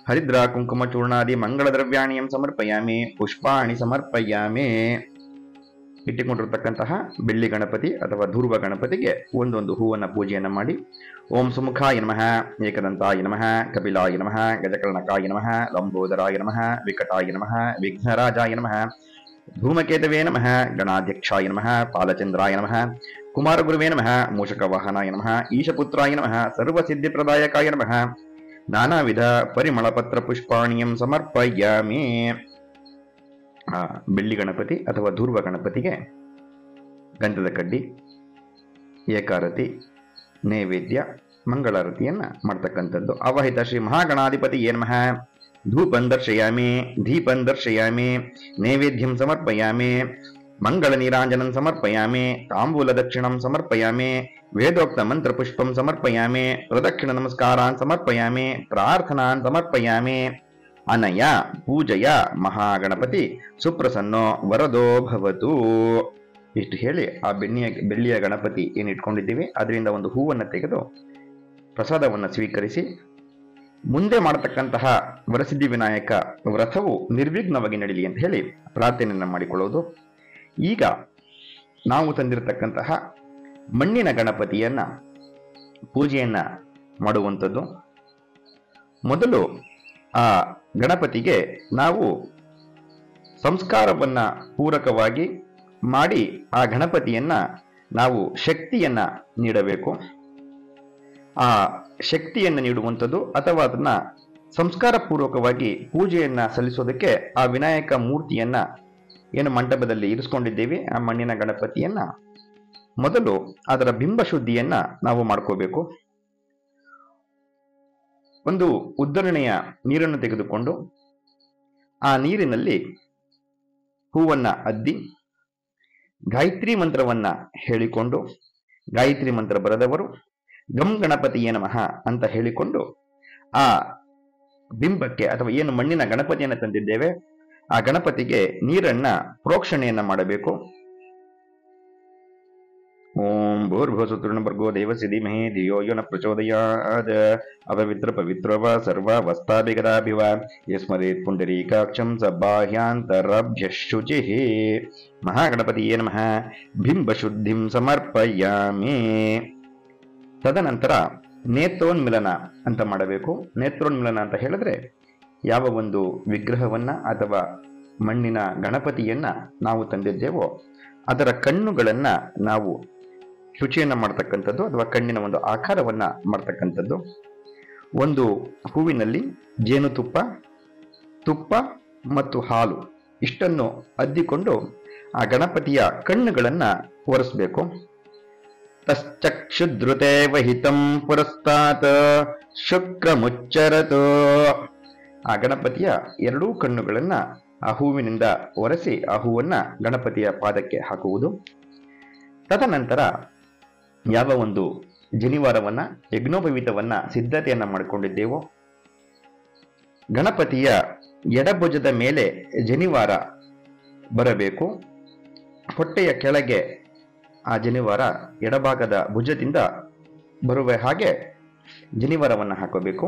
Speaker 1: ಹರಿದ್ರ ಕುಂಕುಮ ಚೂರ್ಣಾದಿ ಮಂಗಳ ದ್ರವ್ಯಾಣಿಯಂ ಸಮರ್ಪಯಾಮಿ, ಪುಷ್ಪಾಣಿ ಸಮರ್ಪಯಾಮಿ. ಇಟ್ಟುಕೊಂಡಿರತಕ್ಕಂತಹ ಬೆಳ್ಳಿ ಗಣಪತಿ ಅಥವಾ ಧೂರ್ವ ಗಣಪತಿಗೆ ಒಂದೊಂದು ಹೂವನ್ನ ಪೂಜೆಯನ್ನ ಮಾಡಿ. ಓಂ ಸುಮುಖಾಯ ನಮಃ, ಏಕದಂತಾಯ ನಮಃ, ಕಪಿಲಾಯ ನಮಃ, ಗಜಕರ್ಣಕಾಯ ನಮಃ, ಲಂಬೋದರಾಯ ನಮಃ, ವಿಕಟಾಯ ನಮಃ, ವಿಘ್ನರಾಜಾಯ ನಮಃ, ಧೂಮಕೇತವೇ ನಮಃ, ಗಣಾಧ್ಯಕ್ಷಾಯ ನಮಃ, ಪಾಲಚಂದ್ರಾಯ ನಮಃ, ಕುಮಾರಗುರುವೇ ನಮಃ, ಮೂಷಕವಾಹನಾಯ ನಮಃ, ಈಶಪುತ್ರಾಯ ನಮಃ, ಸರ್ವಸಿದ್ಧಿಪ್ರದಾಯಕಾಯ ನಮಃ, ನಾನಾವಿಧ ಪರಿಮಳ ಪತ್ರ ಪುಷ್ಪಾಣಿಯಂ ಸಮರ್ಪಯಾಮಿ. ಬೆಳ್ಳಿ ಗಣಪತಿ ಅಥವಾ ಧೂರ್ವ ಗಣಪತಿಗೆ ಗಂಧದ ಕಡ್ಡಿ, ಏಕಾರತಿ, ನೈವೇದ್ಯ, ಮಂಗಳಾರತಿಯನ್ನ ಮಾಡ್ತಕ್ಕಂಥದ್ದು. ಅವಹಿತ ಶ್ರೀ ಮಹಾಗಣಾಧಿಪತಿ ನಮಃ, ಧೂಪಂ ದರ್ಶಯಾಮಿ, ದೀಪಂ ದರ್ಶಯಾಮಿ, ನೈವೇದ್ಯಂ ಸಮರ್ಪಯಾಮಿ, ಮಂಗಳ ನೀರಾಂಜನಂ ಸಮರ್ಪಯಾಮಿ, ತಾಂಬೂಲ ದಕ್ಷಿಣಂ ಸಮರ್ಪಯಾಮಿ, ವೇದೋಕ್ತ ಮಂತ್ರ ಪುಷ್ಪಂ ಸಮರ್ಪಯಾಮಿ, ಪ್ರದಕ್ಷಿಣ ನಮಸ್ಕಾರಾನ್ ಸಮರ್ಪಯಾಮಿ, ಪ್ರಾರ್ಥನಾನ್ ಸಮರ್ಪಯಾಮಿ. ಅನಯ ಪೂಜೆಯ ಮಹಾಗಣಪತಿ ಸುಪ್ರಸನ್ನೋ ವರದೋ ಭವತು. ಇಷ್ಟು ಹೇಳಿ ಆ ಬೆಳ್ಳಿಯ ಗಣಪತಿ ಏನು ಇಟ್ಕೊಂಡಿದ್ದೀವಿ ಅದರಿಂದ ಒಂದು ಹೂವನ್ನು ತೆಗೆದು ಪ್ರಸಾದವನ್ನು ಸ್ವೀಕರಿಸಿ ಮುಂದೆ ಮಾಡತಕ್ಕಂತಹ ವರಸಿದ್ಧಿ ವಿನಾಯಕ ವ್ರತವು ನಿರ್ವಿಘ್ನವಾಗಿ ನಡೀಲಿ ಅಂತ ಹೇಳಿ ಪ್ರಾರ್ಥನೆಯನ್ನು ಮಾಡಿಕೊಳ್ಳುವುದು. ಈಗ ನಾವು ತಂದಿರತಕ್ಕಂತಹ ಮಣ್ಣಿನ ಗಣಪತಿಯನ್ನ ಪೂಜೆಯನ್ನ ಮಾಡುವಂಥದ್ದು. ಮೊದಲು ಆ ಗಣಪತಿಗೆ ನಾವು ಸಂಸ್ಕಾರವನ್ನ ಪೂರಕವಾಗಿ ಮಾಡಿ ಆ ಗಣಪತಿಯನ್ನ ನಾವು ಶಕ್ತಿಯನ್ನ ನೀಡಬೇಕು. ಆ ಶಕ್ತಿಯನ್ನು ನೀಡುವಂಥದ್ದು ಅಥವಾ ಅದನ್ನ ಸಂಸ್ಕಾರ ಪೂರ್ವಕವಾಗಿ ಪೂಜೆಯನ್ನ ಸಲ್ಲಿಸೋದಕ್ಕೆ ಆ ವಿನಾಯಕ ಮೂರ್ತಿಯನ್ನ ಏನು ಮಂಟಪದಲ್ಲಿ ಇರಿಸ್ಕೊಂಡಿದ್ದೇವೆ ಆ ಮಣ್ಣಿನ ಗಣಪತಿಯನ್ನ ಮೊದಲು ಅದರ ಬಿಂಬ ಶುದ್ಧಿಯನ್ನ ನಾವು ಮಾಡ್ಕೋಬೇಕು. ಒಂದು ಉದ್ಧರಣೆಯ ನೀರನ್ನು ತೆಗೆದುಕೊಂಡು ಆ ನೀರಿನಲ್ಲಿ ಹೂವನ್ನ ಅದ್ದಿ ಗಾಯತ್ರಿ ಮಂತ್ರವನ್ನ ಹೇಳಿಕೊಂಡು, ಗಾಯತ್ರಿ ಮಂತ್ರ ಬರೆದವರು ಗಂ ಗಣಪತಿಯೇ ನಮಃ ಅಂತ ಹೇಳಿಕೊಂಡು ಆ ಬಿಂಬಕ್ಕೆ ಅಥವಾ ಏನು ಮಣ್ಣಿನ ಗಣಪತಿಯನ್ನು ತಂದಿದ್ದೇವೆ ಆ ಗಣಪತಿಗೆ ನೀರನ್ನ ಪ್ರೋಕ್ಷಣೆಯನ್ನ ಮಾಡಬೇಕು. ಓಂ ಭೂರ್ಭುವಸ್ಸುತೃಣಭರ್ಗೋ ದೇವಸ್ಯ ಧೀಮಹಿ ಧಿಯೋ ಯೋ ನ ಪ್ರಚೋದಯಾತ್. ಅಪವಿತ್ರ ಪವಿತ್ರೋ ವಾ ಸರ್ವಾವಸ್ಥಾಭಿಗದಾಭಿವ ಯಸ್ಮರೇತ್ ಪುಂಡರೀಕಾಕ್ಷಂ ಸ ಬಾಹ್ಯಾಂತರಭ್ಯಃ ಶುಚಿಃ. ಮಹಾಗಣಪತಿಯೇ ನಮಃ, ಬಿಂಬಶುದ್ಧಿಂ ಸಮರ್ಪಯಾಮಿ. ತದನಂತರ ನೇತ್ರೋನ್ಮಿಲನ ಅಂತ ಮಾಡಬೇಕು. ನೇತ್ರೋನ್ಮಿಲನ ಅಂತ ಹೇಳಿದ್ರೆ ಯಾವ ಒಂದು ವಿಗ್ರಹವನ್ನ ಅಥವಾ ಮಣ್ಣಿನ ಗಣಪತಿಯನ್ನ ನಾವು ತಂದಿದ್ದೇವೋ ಅದರ ಕಣ್ಣುಗಳನ್ನ ನಾವು ಶುಚಿಯನ್ನ ಮಾಡ್ತಕ್ಕಂಥದ್ದು ಅಥವಾ ಕಣ್ಣಿನ ಒಂದು ಆಕಾರವನ್ನ ಮಾಡ್ತಕ್ಕಂಥದ್ದು. ಒಂದು ಹೂವಿನಲ್ಲಿ ಜೇನುತುಪ್ಪ, ತುಪ್ಪ ಮತ್ತು ಹಾಲು ಇಷ್ಟನ್ನು ಅದ್ದಿಕೊಂಡು ಆ ಗಣಪತಿಯ ಕಣ್ಣುಗಳನ್ನ ಒರೆಸ್ಬೇಕು. ತಶ್ಚಕ್ಷುದ್ರುತೆ ವಹಿತಂ ಪುರಸ್ತಾತ್ ಶುಕ್ರಮುಚ್ಚರತು. ಆ ಗಣಪತಿಯ ಎರಡೂ ಕಣ್ಣುಗಳನ್ನ ಆ ಹೂವಿನಿಂದ ಒರೆಸಿ ಆ ಹೂವನ್ನ ಗಣಪತಿಯ ಪಾದಕ್ಕೆ ಹಾಕುವುದು. ತದನಂತರ ಯಾವ ಒಂದು ಜನಿವಾರವನ್ನ ಯಜ್ಞೋಪವೀತವನ್ನ ಸಿದ್ಧತೆಯನ್ನ ಮಾಡಿಕೊಂಡಿದ್ದೇವೋ ಗಣಪತಿಯ ಎಡಭುಜದ ಮೇಲೆ ಜನಿವಾರ ಬರಬೇಕು. ಹೊಟ್ಟೆಯ ಕೆಳಗೆ ಆ ಜನಿವಾರ ಎಡಭಾಗದ ಭುಜದಿಂದ ಬರುವ ಹಾಗೆ ಜನಿವಾರವನ್ನು ಹಾಕಬೇಕು.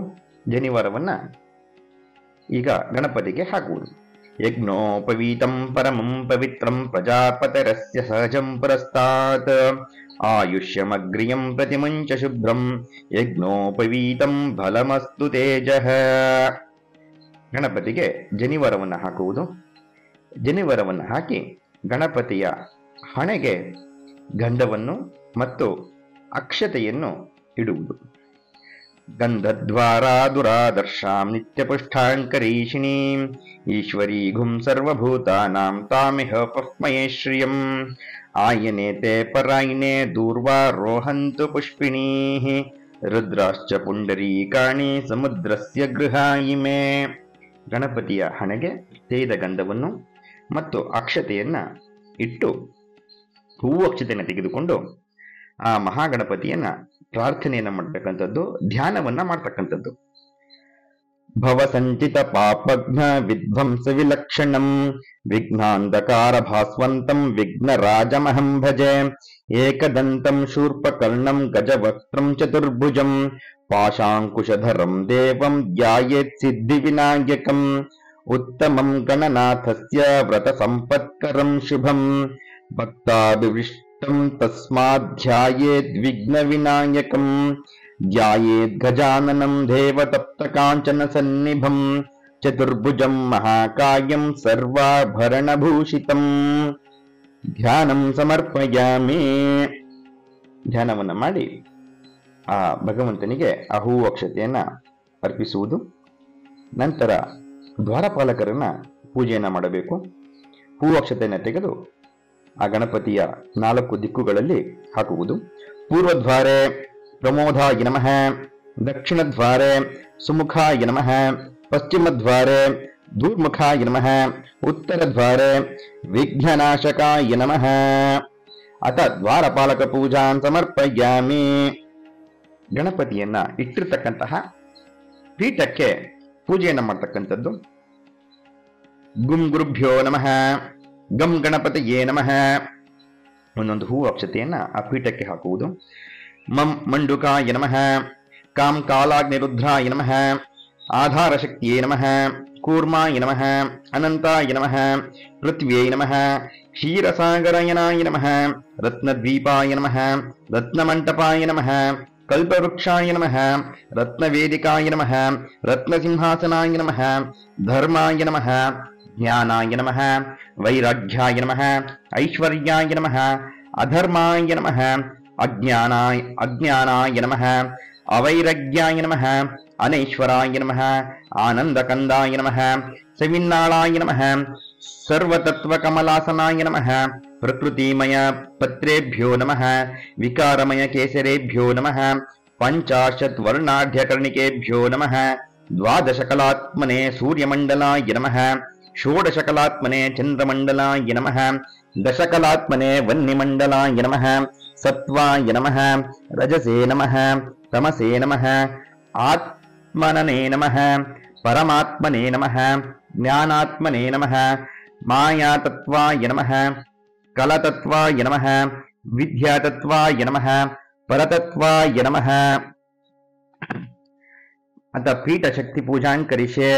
Speaker 1: ಜನಿವಾರವನ್ನ ಈಗ ಗಣಪತಿಗೆ ಹಾಕುವುದು. ಯಜ್ಞೋಪವೀತಂ ಪರಮಂ ಪವಿತ್ರಂ ಪ್ರಜಾಪತಿರಸ್ಯ ಸಹಜಂ ಪುರಸ್ತಾತ್ ಆಯುಷ್ಯಮಗ್ರಿಯಂ ಪ್ರತಿಮಂಚ ಶುಭ್ರಂ ಯಜ್ಞೋಪವೀತಂ ಫಲಮಸ್ತು ತೇಜಃ. ಗಣಪತಿಗೆ ಜನಿವಾರವನ್ನು ಹಾಕುವುದು. ಜನಿವಾರವನ್ನು ಹಾಕಿ ಗಣಪತಿಯ ಹಣೆಗೆ ಗಂಧವನ್ನು ಮತ್ತು ಅಕ್ಷತೆಯನ್ನು ಇಡುವುದು. ಗಂಧದ್ವಾರಾ ದುರಾದರ್ಶಾಂ ನಿತ್ಯಪುಷ್ಟಾಂಕರೀಷಿಣೀಂ ಈಶ್ವರೀಘುಂ ಸರ್ವಭೂತಾನಾಂ ತಾಮಿಹ ಪಫ್ಮಯೇ ಶ್ರಿಯಂ ಆಯನೇತೆ ಪರಾಯಿನೇ ದೂರ್ವಾ ರೋಹಂತು ಪುಷ್ಪಿಣೀಃ ರುದ್ರಾಶ್ಚ ಪುಂಡರೀಕಾಣಿ ಸಮುದ್ರಸ್ಯ ಗೃಹಾಯಿಮೇ. ಗಣಪತಿಯ ಹಣೆಗೆ ತೇಯ್ದ ಗಂಧವನ್ನು ಮತ್ತು ಅಕ್ಷತೆಯನ್ನ ಇಟ್ಟು ಹೂವು ಅಕ್ಷತೆಯನ್ನು ತೆಗೆದುಕೊಂಡು ಆ ಮಹಾಗಣಪತಿಯನ್ನ ಪ್ರಾರ್ಥನೆಯನ್ನ ಮಾಡ್ತಕ್ಕಂಥದ್ದು, ಧ್ಯಾನವನ್ನ ಮಾಡ್ತಕ್ಕಂಥದ್ದು. ಭವ ಸಂಚಿತ ಪಾಪಘ್ನ ವಿಧ್ವಂಸ ವಿಲಕ್ಷಣಂ ವಿಘ್ನಾಂಧಕಾರ ಭಾಸ್ವಂತಂ ವಿಘ್ನ ರಾಜಮಹಂ ಭಜೆ ಏಕದಂತಂ ಶೂರ್ಪಕರ್ಣಂ ಗಜವಕ್ತ್ರಂ ಚತುರ್ಭುಜಂ ಪಾಶಾಂಕುಶಧರಂ ದೇವಂ ಧ್ಯಾಯೇತ್ ಸಿದ್ಧಿ ವಿನಾಯಕಂ ಉತ್ತಮಂ ಗಣನಾಥಸ್ಯ ವ್ರತ ಸಂಪತ್ಕರಂ ಶುಭಂ ಭಕ್ತಾಭಿವಿಷ್ಟಂ ತಸ್ಮಾತ್ ಧ್ಯಾಯೇದ್ ವಿಘ್ನ ವಿನಾಯಕಂ ಧ್ಯಾಯೇದ್ ಗಜಾನನಂ ದೇವತಪ್ತ ಕಾಂಚನ ಸನ್ನಿಭಂ ಚತುರ್ಭುಜಂ ಮಹಾಕಾಯಂ ಸರ್ವಾಭರಣಭೂಷಿತಂ ಧ್ಯಾನಂ ಸಮರ್ಪಯಾಮಿ. ಧ್ಯಾನವನ್ನ ಮಾಡಿ ಆ ಭಗವಂತನಿಗೆ ಆ ಹೂವು ಅಕ್ಷತೆಯನ್ನ ಅರ್ಪಿಸುವುದು. ನಂತರ ದ್ವಾರಪಾಲಕರನ್ನ ಪೂಜೆಯನ್ನ ಮಾಡಬೇಕು. ಹೂವು ಅಕ್ಷತೆಯನ್ನ ತೆಗೆದು ಆ ಗಣಪತಿಯ 4 ದಿಕ್ಕುಗಳಲ್ಲಿ ಹಾಕುವುದು. ಪೂರ್ವದ್ವಾರೆ ಪ್ರಮೋದಾಯ ನಮಃ, ದಕ್ಷಿಣದ್ವಾರೆ ಸುಮುಖಾಯ ನಮಃ, ಪಶ್ಚಿಮದ್ವಾರೆ ಧೂರ್ಮುಖಾಯ ನಮಃ, ಉತ್ತರದ್ವಾರೆ ವಿಘ್ನನಾಶಕಾಯ ನಮಃ. ಅತ ದ್ವಾರಪಾಲಕ ಪೂಜಾನ್ ಸಮರ್ಪಯಾಮಿ. ಗಣಪತಿಯನ್ನ ಇಟ್ಟಿರ್ತಕ್ಕಂತಹ ಪೀಠಕ್ಕೆ ಪೂಜೆಯನ್ನ ಮಾಡ್ತಕ್ಕಂಥದ್ದು. ಗುಂ ಗುರುಭ್ಯೋ ನಮಃ, ಗಂ ಗಣಪತಿಯೇ ನಮಃ. ಒಂದೊಂದು ಹೂವು ಅಕ್ಷತೆಯನ್ನ ಆ ಪೀಠಕ್ಕೆ ಹಾಕುವುದು. ಮಂ ಮಂಡುಕಾಯ ನಮಃ, ಕಾಂ ಕಾಲಾಗ್ನಿರುದ್ರಾಯ ನಮಃ, ಆಧಾರ ಶಕ್ತಿಯೇ ನಮಃ, ಕೂರ್ಮಾಯ ನಮಃ, ಅನಂತಾಯ ನಮಃ, ಪೃಥ್ವ್ಯೈ ನಮಃ, ಕ್ಷೀರಸಾಗರಯನಾಯ ನಮಃ, ರತ್ನದ್ವೀಪಾಯ ನಮಃ, ರತ್ನಮಂಟಪಾಯ ನಮಃ, ಕಲ್ಪವೃಕ್ಷಾಯ ನಮಃ, ರತ್ನವೇದಿಕಾಯ ನಮಃ, ರತ್ನಸಿಂಹಾಸನಾಯ ನಮಃ, ಧರ್ಮಾಯ ನಮಃ, ಜ್ಞಾನಾಯ ನಮಃ, ವೈರಾಗ್ಯಾಯ ನಮಃ, ಐಶ್ವರ್ಯಾಯ ನಮಃ, ಅಧರ್ಮಾಯ ನಮಃ, ಅಜ್ಞಾನಾಯ ನಮಃ, ಅವೈರಾಗ್ಯಾಯ ನಮಃ, ಅನೈಶ್ವರಾಯ ನಮಃ, ಆನಂದಕಂದಾಯ ನಮಃ, ಸವಿನ್ನಾಳಾಯ ನಮಃ, ಸರ್ವತತ್ವಕಮಲಾಸನಾಯ ನಮಃ, ಪ್ರಕೃತಿಮಯ ಪತ್ರೇಭ್ಯೋ ನಮಃ, ವಿಕಾರಮಯ ಕೇಸರೇಭ್ಯೋ ನಮಃ, ಪಂಚಾಶತ್ ವರ್ಣಾಢ್ಯಕರ್ಣಿಕೇಭ್ಯೋ ನಮಃ, ದ್ವಾದಶಕಲಾತ್ಮನೆ ಸೂರ್ಯಮಂಡಲಾಯ ನಮಃ, ಷೋಡಶಕಲಾತ್ಮನೆ ಚಂದ್ರಮಂಡಲಾಯ ನಮಃ, ದಶಕಲಾತ್ಮನೆ ವನ್ನಿಮಂಡಲಾಯ ನಮಃ, ಸತ್ವಾಯ ನಮಃ, ರಜಸೇ ನಮಃ, ತಮಸೇ ನಮಃ, ಆತ್ಮನನೇ ನಮಃ, ಪರಮಾತ್ಮನೇ ನಮಃ, ಜ್ಞಾನಾತ್ಮನೇ ನಮಃ, ಮಾಯಾತತ್ವಾಯ ನಮಃ, ಕಲತತ್ವಾಯ ನಮಃ, ವಿದ್ಯಾತತ್ವಾಯ ನಮಃ, ಪರತತ್ವಾಯ ನಮಃ. ಅತ ಪೀಠ ಶಕ್ತಿ ಪೂಜಾನ್ ಕರಿಷ್ಯೆ.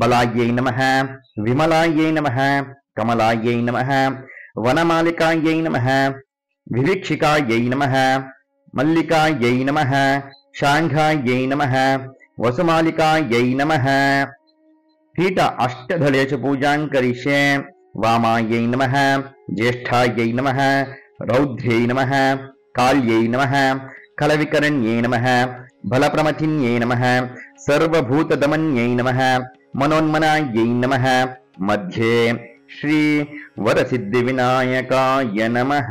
Speaker 1: ಬಲಾಯೈ ನಮಃ, ವಿಮಲಾಯೈ ನಮಃ, ಕಮಲಾಯೈ ನಮಃ, ವನಮಾಲಿಕಾಯೈ ನಮಃ, ವಿವೀಕ್ಷಿಕಾಯೈ ನಮಃ, ಮಲ್ಲಿಕಾಯೈ ನಮಃ, ಶಾಂಘಾಯೈ ನಮಃ, ವಸುಮಾಲಿಕಾಯೈ ನಮಃ. ಪೀಠ ಅಷ್ಟಧಳೇಶು ಪೂಜಾನ್ ಕರಿಷ್ಯೆ. ವಾಮಾಯೈ ನಮಃ, ಜ್ಯೇಷ್ಠಾಯೈ ನಮಃ, ರೌದ್ರ್ಯೈ ನಮಃ, ಕಾಲ್ಯೈ ನಮಃ, ಕಲವಿಕರಣ್ಯೈ ನಮಃ, ಬಲಪ್ರಮಥಿನ್ಯೈ ನಮಃ, ಸರ್ವಭೂತದಮನ್ಯೈ ನಮಃ, ಮನೋನ್ಮನಾಯೈ ನಮಃ. ಮಧ್ಯೆ ಶ್ರೀ ವರಸಿದ್ಧಿ ವಿನಾಯಕಾಯ ನಮಃ.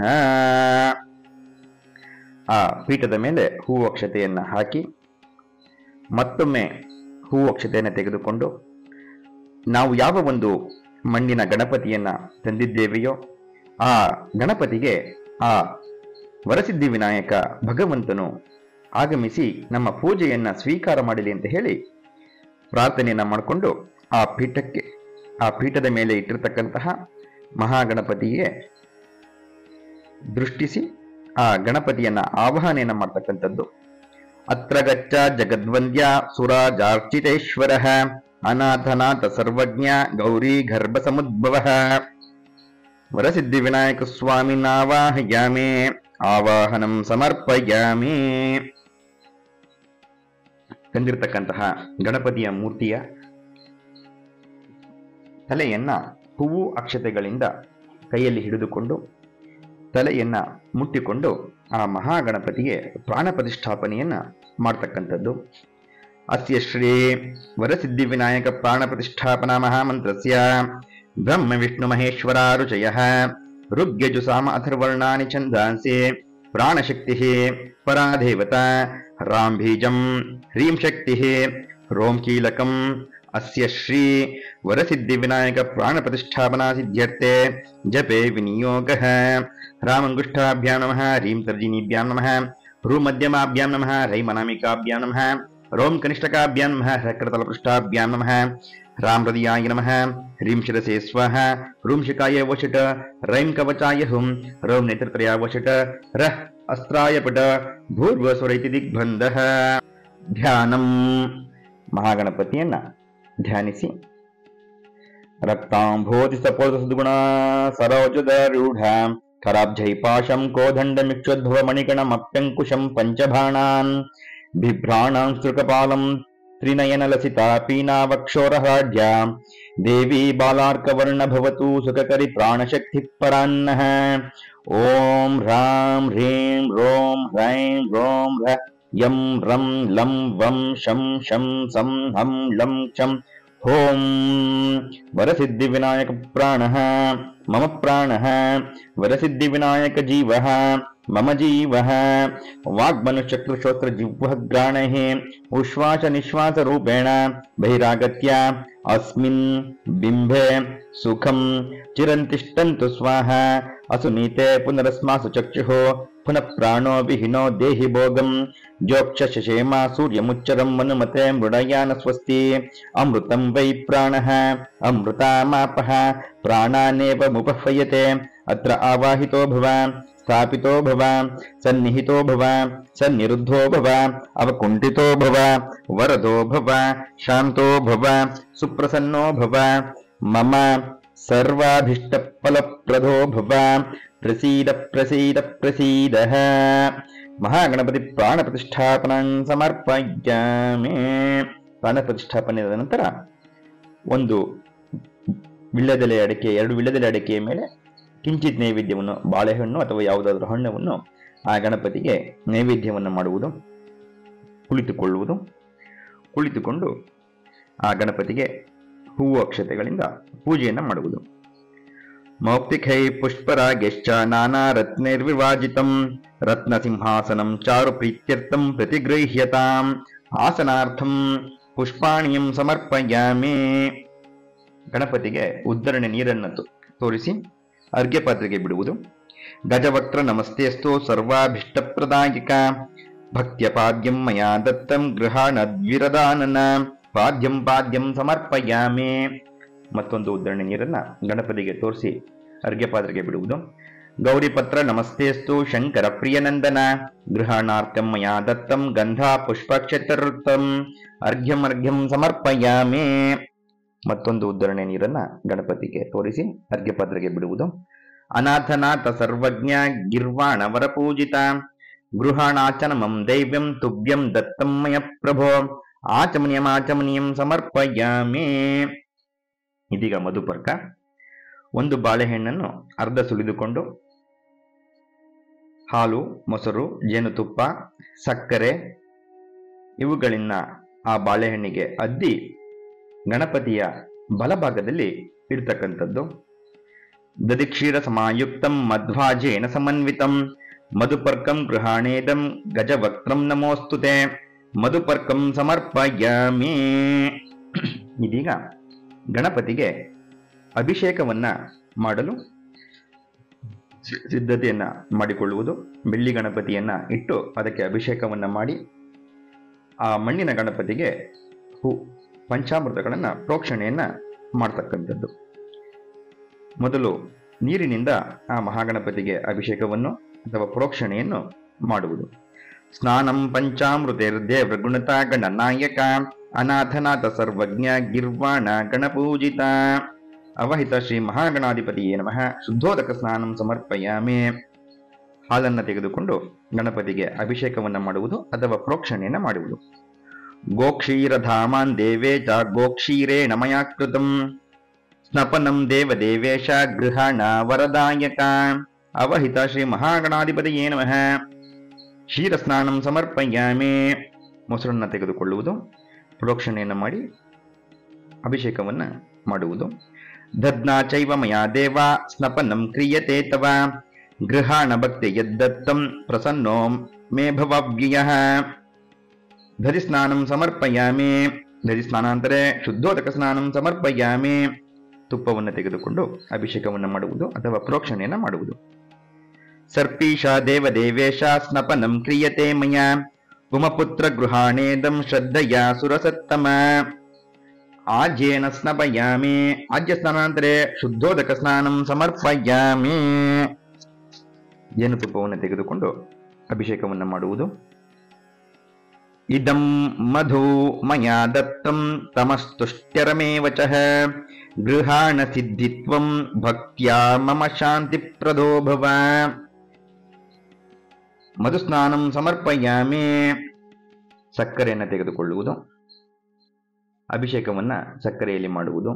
Speaker 1: ಆ ಪೀಠದ ಮೇಲೆ ಹೂವು ಅಕ್ಷತೆಯನ್ನ ಹಾಕಿ ಮತ್ತೊಮ್ಮೆ ಹೂವು ಅಕ್ಷತೆಯನ್ನು ತೆಗೆದುಕೊಂಡು ನಾವು ಯಾವ ಒಂದು ಮಣ್ಣಿನ ಗಣಪತಿಯನ್ನ ತಂದಿದ್ದೇವೆಯೋ ಆ ಗಣಪತಿಗೆ ಆ ವರಸಿದ್ಧಿ ವಿನಾಯಕ ಭಗವಂತನು ಆಗಮಿಸಿ ನಮ್ಮ ಪೂಜೆಯನ್ನ ಸ್ವೀಕಾರ ಮಾಡಲಿ ಅಂತ ಹೇಳಿ ಪ್ರಾರ್ಥನೆಯನ್ನ ಮಾಡಿಕೊಂಡು ಆ ಪೀಠದ ಮೇಲೆ ಇಟ್ಟಿರ್ತಕ್ಕಂತಹ ಮಹಾಗಣಪತಿಗೆ ದೃಷ್ಟಿಸಿ ಆ ಗಣಪತಿಯನ್ನ ಆವಾಹನೆಯನ್ನ ಮಾಡ್ತಕ್ಕಂಥದ್ದು. ಅತ್ರ ಗಚ್ಚ ಜಗದ್ವಂದ್ಯ ಸುರಾಜಾರ್ಚಿತೇಶ್ವರ ಅನಾಥನಾಥ ಸರ್ವಜ್ಞ ಗೌರಿ ಗರ್ಭ ಸಮುದ್ಭವ ವರಸಿದ್ಧಿ ವಿನಾಯಕ ಸ್ವಾಮಿನಾವಾಹಯಾಮಿ ಆವಾಹನಂ ಸಮರ್ಪಯಾಮಿ. ತಂದಿರತಕ್ಕಂತಹ ಗಣಪತಿಯ ಮೂರ್ತಿಯ ತಲೆಯನ್ನ ಹೂವು ಅಕ್ಷತೆಗಳಿಂದ ಕೈಯಲ್ಲಿ ಹಿಡಿದುಕೊಂಡು ತಲೆಯನ್ನ ಮುಟ್ಟಿಕೊಂಡು ಆ ಮಹಾಗಣಪತಿಗೆ ಪ್ರಾಣ ಪ್ರತಿಷ್ಠಾಪನೆಯನ್ನ ಮಾಡ್ತಕ್ಕಂಥದ್ದು. ಅಸ್ಯ ಶ್ರೀ ವರಸಿದ್ಧಿ ವಿನಾಯಕ ಪ್ರಾಣ ಪ್ರತಿಷ್ಠಾಪನಾ ಮಹಾಮಂತ್ರಸ್ಯ ಬ್ರಹ್ಮ ವಿಷ್ಣು ಮಹೇಶ್ವರ ರುಚಯ ಋಗ್ಯಜುಸಾಮ ಅಥರ್ವರ್ಣಾನಿ ಛಂದಾಂಸಿ ಪ್ರಾಣಶಕ್ತಿ ಪರಾದೇವತಾ ರಾಮ್ ಬೀಜಂ ಹ್ರೀಂ ಶಕ್ತಿ ರೋಂ ಕೀಲಕಂ. ಅಸ್ಯ ಶ್ರೀ ವರಸಿದ್ಧಿ ವಿನಾಯಕ ಪ್ರಾಣ ಪ್ರತಿಷ್ಠಾಪನಾ ಸಿದ್ಧ್ಯರ್ಥೆ ಜಪೆ ವಿನಿಯೋಗಃ. ರಾಮಂಗುಷ್ಠಾಭ್ಯಾಂ ನಮಃ ಹ್ರೀಂ ತರ್ಜಿನೀಭ್ಯಾಂ ನಮಃ ಹ್ರೂ ಮಧ್ಯಮಾಭ್ಯಾಂ ನಮಃ ರೈಂ ಅನಾಮಿಕಾಭ್ಯಾಂ ನಮಃ ರೋಂ ಕನಿಷ್ಠಕಾಭ್ಯಾಂ ನಮಃ ಹೃಕೃತಲಪೃಷ್ಠಾಭ್ಯಾಂ ನಮಃ ರಾಂ ಹೃದಯಾಯ ನಮಃ ಹ್ರೀಂ ಶಿರಸೇ ಸ್ವಾಹ ಹ್ರೂಂ ಶಿಖಾಯ ವಷಟ್ ರೈಂ ಕವಚಾಯ ಹುಂ ರೌಂ ನೇತ್ರತ್ರಯ ವಷಟ್ ರಃ ಅಸ್ತ್ರಾಯ ಪಟ ಭೂರ್ವಸ್ವರೈತಿ ದಿಗ್ಬಂಧಃ. ಧ್ಯಾನಂ. ಮಹಾಗಣಪತಿಯನ್ನ ಧ್ಯಾನಿಸಿ ರಕ್ತಾಂಭೋತಿ ಸಪೋತ ಸದ್ಗುಣ ಸರೋಜದಾರೂಢ ಕರಾಬ್ಜೈ ಪಾಶಂ ಕೋದಂಡಮಿಕ್ಷೋದ್ಭವ ಮಣಿಗಣಮಪ್ಯಂಕುಶಂ ಪಂಚಭಾಣಾನ್ ಬಿಭ್ರಾಣಾಂ ಸ್ತೃಕಪಾಲಂ ತ್ರಿನಯನ ಲಸಿತಾ ಪೀನಾವಕ್ಷೋರಹಾಢ್ಯ ದೇವಿ ಬಾಲಾರ್ಕವರ್ಣ ಭವತು ಸುಖಕರಿ ಪ್ರಾಣಶಕ್ತಿ ಪರಾನ್ನಃ. ಓಂ ಹ್ರಾಂ ಹ್ರೀಂ ರೋಂ ಹ್ರೈಂ ರೋಂ ಹ್ರ ಯಂ ರಂ ಲಂ ವಂ ಶಂ ಶಂ ಸಂ ಹಂ ಲಂ ಕ್ಷಂ. ಓಂ ವರಸಿದ್ಧಿ ವಿನಾಯಕ ಪ್ರಾಣಃ ಮಮ ಪ್ರಾಣಃ ವರಸಿದ್ಧಿ ವಿನಾಯಕ ಜೀವಃ ಮಮ ಜೀವಃ ವಾಗ್ಮನುಶ್ಚಕ್ರಶ್ರೋತ್ರ ಜಿಹ್ವಃ ಗ್ರಾಣೈಃ ಉಶ್ವಾಸ ನಿಶ್ವಾಸ ರೂಪೇಣ ಬಹಿರಾಗತ್ಯ ಅಸ್ಮಿನ್ ಬಿಂಬೆ ಸುಖಂ ಚಿರಂತಿಷ್ಟಂತು ಸ್ವಾಹ. ಅಸುನೀತೆ ಪುನರಸ್ಮಾಸು ಚಕ್ಷುಃ ಪುನಃ ಪ್ರಾಣೋ ವಿಹಿನೋ ದೇಹಿ ಭೋಗಂ ಜೋಕ್ಷಶೇಮ ಸೂರ್ಯಮುಚ್ಚರಂ ಮನುಮತೆ ಮೃಡಯಾನ ಸ್ವಸ್ತಿ. ಅಮೃತಂ ವೈ ಪ್ರಾಣಃ ಅಮೃತಾಮಾಪಃ ಪ್ರಾಣಾನೇವ ಮುಪಹ್ವಯತೆ. ಅತ್ರ ಆವಾಹಿತೋ ಭವ ಸ್ಥಾಪಿತೋ ಭವ ಸನ್ನಿಹಿತೋ ಭವ ಸನ್ನಿರುದ್ಧೋ ಭವ ಅವಕುಂಠಿತೋ ಭವ ವರದೋ ಭವ ಶಾಂತೋ ಭವ ಸುಪ್ರಸನ್ನೋ ಭವ ಮಮ ಸರ್ವಾಭೀಷ್ಟ ಫಲಪ್ರದೋ ಭವ ಪ್ರಸೀದ ಪ್ರಸೀದ ಪ್ರಸೀದ. ಮಹಾಗಣಪತಿ ಪ್ರಾಣ ಪ್ರತಿಷ್ಠಾಪನಾಂ ಸಮರ್ಪಯಾಮಿ. ಪ್ರಾಣ ಪ್ರತಿಷ್ಠಾಪನೆಯಾದ ನಂತರ ಒಂದು ವಿಳ್ಯದೆಲೆ ಅಡಿಕೆ, 2 ವಿಳ್ಯದೆಲೆ ಅಡಿಕೆಯ ಮೇಲೆ ಕಿಂಚಿತ್ ನೈವೇದ್ಯವನ್ನು, ಬಾಳೆಹಣ್ಣು ಅಥವಾ ಯಾವುದಾದ್ರೂ ಹಣ್ಣವನ್ನು ಆ ಗಣಪತಿಗೆ ನೈವೇದ್ಯವನ್ನು ಮಾಡುವುದು, ಕುಳಿತುಕೊಂಡು ಆ ಗಣಪತಿಗೆ ಹೂವು ಅಕ್ಷತೆಗಳಿಂದ ಪೂಜೆಯನ್ನು ಮಾಡುವುದು. ಮೌಕ್ತಿಕೈ ಪುಷ್ಪರಾಗಶ್ಚ ನಾನಾ ರತ್ನೈರ್ವಿವಾಜಿತಂ ರತ್ನ ಸಿಂಹಾಸನಂ ಚಾರು ಪ್ರೀತ್ಯರ್ಥಂ ಪ್ರತಿಗೃಹ್ಯತಾಂ ಆಸನಾರ್ಥಂ ಪುಷ್ಪಾಣಿಯಂ ಸಮರ್ಪಯಾಮಿ. ಗಣಪತಿಗೆ ಉದ್ಧರಣೆ ನೀರನ್ನು ತೋರಿಸಿ ಅರ್ಘ್ಯ ಪಾತ್ರೆಗೆ ಬಿಡುವುದು. ಗಜವಕ್ತ್ರ ನಮಸ್ತೆಸ್ತು ಸರ್ವಾಭಿಷ್ಟಪ್ರದಾಯಕ ಭಕ್ತ್ಯ ಪಾದ್ಯಂ ಮಯಾ ದತ್ತಂ ಗೃಹಾಣದ್ವಿರದಾನನ ಪಾದ್ಯಂ ಪಾದ್ಯಂ ಸಮರ್ಪಯಾಮಿ. ಮತ್ತೊಂದು ಉದ್ಧರಣೆ ನೀರನ್ನ ಗಣಪತಿಗೆ ತೋರಿಸಿ ಅರ್ಘ್ಯ ಪಾತ್ರೆಗೆ ಬಿಡುವುದು. ಗೌರಿಪತ್ರ ನಮಸ್ತೆಸ್ತು ಶಂಕರ ಪ್ರಿಯನಂದನ ಗೃಹಾಣಾರ್ಥಂ ಮಯಾ ದತ್ತಂ ಗಂಧ ಪುಷ್ಪಕ್ಷತೃತ್ತಂ ಅರ್ಘ್ಯಂ ಅರ್ಘ್ಯಂ ಸಮರ್ಪಯಾಮಿ. ಮತ್ತೊಂದು ಉದ್ಧರಣೆ ನೀರನ್ನ ಗಣಪತಿಗೆ ತೋರಿಸಿ ಅರ್ಘ್ಯ ಪಾತ್ರೆಗೆ ಬಿಡುವುದು. ಅನಾಥನಾಥ ಸರ್ವಜ್ಞ ಗಿರ್ವಾಣ ವರಪೂಜಿತ ಗೃಹಾಣಾಚನಮಂ ದೈವ್ಯಂ ತುಭ್ಯಂ ದತ್ತಂ ಮಯ ಪ್ರಭೋ ಆಚಮನೀಯಂ ಸಮರ್ಪಯಾಮಿ. ಇದೀಗ ಮಧುಪರ್ಕ. ಒಂದು ಬಾಳೆಹಣ್ಣನ್ನು ಅರ್ಧ ಸುಲಿದುಕೊಂಡು ಹಾಲು, ಮೊಸರು, ಜೇನುತುಪ್ಪ, ಸಕ್ಕರೆ ಇವುಗಳಿಂದ ಆ ಬಾಳೆಹಣ್ಣಿಗೆ ಅದ್ದಿ ಗಣಪತಿಯ ಬಲಭಾಗದಲ್ಲಿ ಇಡ್ತಕ್ಕಂಥದ್ದು. ದಧಿಕ್ಷೀರ ಸಮಾಯುಕ್ತಂ ಮಧ್ವಾಜೇನ ಸಮನ್ವಿತಂ ಮಧುಪರ್ಕಂ ಗೃಹಾಣೇದಂ ಗಜವಕ್ತ್ರಂ ನಮೋಸ್ತುತೆ ಮಧುಪರ್ಕಂ ಸಮರ್ಪಯಾಮಿ. ಇದೀಗ ಗಣಪತಿಗೆ ಅಭಿಷೇಕವನ್ನ ಮಾಡಲು ಸಿದ್ಧತೆಯನ್ನ ಮಾಡಿಕೊಳ್ಳುವುದು. ಬೆಳ್ಳಿ ಗಣಪತಿಯನ್ನ ಇಟ್ಟು ಅದಕ್ಕೆ ಅಭಿಷೇಕವನ್ನ ಮಾಡಿ ಆ ಮಣ್ಣಿನ ಗಣಪತಿಗೆ ಪಂಚಾಮೃತಗಳನ್ನ ಪ್ರೋಕ್ಷಣೆಯನ್ನ ಮಾಡ್ತಕ್ಕಂಥದ್ದು. ಮೊದಲು ನೀರಿನಿಂದ ಆ ಮಹಾಗಣಪತಿಗೆ ಅಭಿಷೇಕವನ್ನು ಅಥವಾ ಪ್ರೋಕ್ಷಣೆಯನ್ನು ಮಾಡುವುದು. ಸ್ನಾನಂ ಪಂಚಾಮೃತೈರ್ದೇವ ಗುಣತ ಗಣನಾಯಕ ಅನಾಥನಾಥ ಸರ್ವಜ್ಞ ಗಿರ್ವಾಣ ಗಣಪೂಜಿತ. ಅವಹಿತ ಶ್ರೀ ಮಹಾಗಣಾಧಿಪತಿಯೇ ನಮಃ. ಶುದ್ಧೋದಕ ಸ್ನಾನಂ ಸಮರ್ಪಯಾಮಿ. ಹಾಲನ್ನು ತೆಗೆದುಕೊಂಡು ಗಣಪತಿಗೆ ಅಭಿಷೇಕವನ್ನು ಮಾಡುವುದು ಅಥವಾ ಪ್ರೋಕ್ಷಣೆಯನ್ನು ಮಾಡುವುದು. ಗೋಕ್ಷೀರಧಾಮಾನ್ ದೇವೇ ಚ ಗೋಕ್ಷೀರೇಣ ಮಯಾ ಕೃತಂ ಸ್ನಪನಂ ದೇವದೇವೇಶ ಗೃಹಾಣ ವರದಾಯಕ. ಅವಹಿತ ಶ್ರೀ ಮಹಾಗಣಾಧಿಪತಿಯೇ ನಮಃ. ಕ್ಷೀರಸ್ನಾನಂ ಸಮರ್ಪಯಾಮಿ. ಮೊಸರನ್ನು ತೆಗೆದುಕೊಳ್ಳುವುದು, ಪ್ರೋಕ್ಷಣೆಯನ್ನು ಮಾಡಿ ಅಭಿಷೇಕವನ್ನು ಮಾಡುವುದು. ದದ್ನಾ ಚೈವ ಮಯಾ ದೇವ ಸ್ನಪನಂ ಕ್ರಿಯತೆ ತವ ಗೃಹಾಣ ಭಕ್ತಿ ಯದ್ದತ್ತಂ ಪ್ರಸನ್ನೋ ಮೇ ಭವಾವ್ಯಯಃ. ದಧಿಸ್ನಾನಂ ಸಮರ್ಪಯಾಮಿ. ದಧಿಸ್ನಾನಾಂತರೇ ಶುದ್ಧೋದಕ ಸ್ನಾನಂ ಸಮರ್ಪಯಾಮಿ. ತುಪ್ಪವನ್ನು ತೆಗೆದುಕೊಂಡು ಅಭಿಷೇಕವನ್ನು ಮಾಡುವುದು ಅಥವಾ ಪ್ರೋಕ್ಷಣೆಯನ್ನು ಮಾಡುವುದು. ಸರ್ಪೀಶ ದೇವದೇವೇಶ ಸ್ನಪನಂ ಕ್ರಿಯತೆ ಮಯ ಉಮಪುತ್ರ ಗೃಹಾಣೇದಂ ಶ್ರದ್ಧೆಯ ಸುರಸತ್ತಮ. ಆಜ್ಯೇನ ಸ್ನಪಯಾಮಿ. ಆಜ್ಯ ಸ್ನಾನಾಂತರೇ ಶುದ್ಧೋದಕ ಸ್ನಾನಂ ಸಮರ್ಪಯಾಮಿ. ಜೇನುತುಪ್ಪವನ್ನು ತೆಗೆದುಕೊಂಡು ಅಭಿಷೇಕವನ್ನು ಮಾಡುವುದು. ಇದಂ ಮಧು ಮಯಾ ದತ್ತಂ ತಮಸ್ತುಷ್ಟ್ಯರಮೇವ ಚ ಗೃಹಾಣ ಸಿದ್ಧಿತ್ವಂ ಭಕ್ತ್ಯಾ ಮಮ ಶಾಂತಿ ಪ್ರದೋ ಭವ. ಮಧುಸ್ನಾನಂ ಸಮರ್ಪಯಾಮಿ. ಸಕ್ಕರೆಯನ್ನು ತೆಗೆದುಕೊಳ್ಳುವುದು, ಅಭಿಷೇಕವನ್ನ ಸಕ್ಕರೆಯಲ್ಲಿ ಮಾಡುವುದು.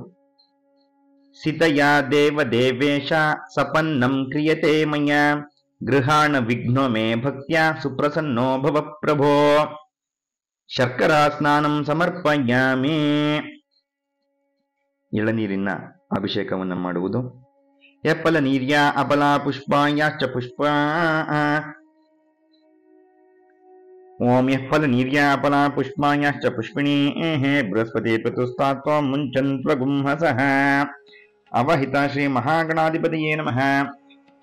Speaker 1: ಸಿತಯ ದೇವದೇವೇಶ ಸಪನ್ನಂ ಕ್ರಿಯತೆ ಮಯ ಗೃಹಾಣ ವಿಘ್ನೋ ಮೇ ಭಕ್ತ್ಯಾ ಸುಪ್ರಸನ್ನೋ ಭವ ಪ್ರಭೋ. ಶರ್ಕರಾ ಸ್ನಾನಂ ಸಮರ್ಪಯಾಮಿ. ಇಳನೀರಿನ ಅಭಿಷೇಕವನ್ನು ಮಾಡುವುದು. ಎಪ್ಪಲ ನೀರ್ಯ ಅಪಲ ಪುಷ್ಪಾಯಾಶ್ಚ ಪುಷ್ಪ. ಓಂ ಎಪ್ಪಲ ನೀರ್ಯ ಅಪಲ ಪುಷ್ಪಾಯಾಶ್ಚ ಪುಷ್ಪಿಣೀ ಬೃಹಸ್ಪತಿ ಪ್ರತುಸ್ತಾತ್ವ ಮುಂಚನ್ ಪ್ರಗುಂಹಸಃ. ಅವಹಿತ ಶ್ರೀ ಮಹಾಗಣಾಧಿಪತಿಯೇ ನಮಃ.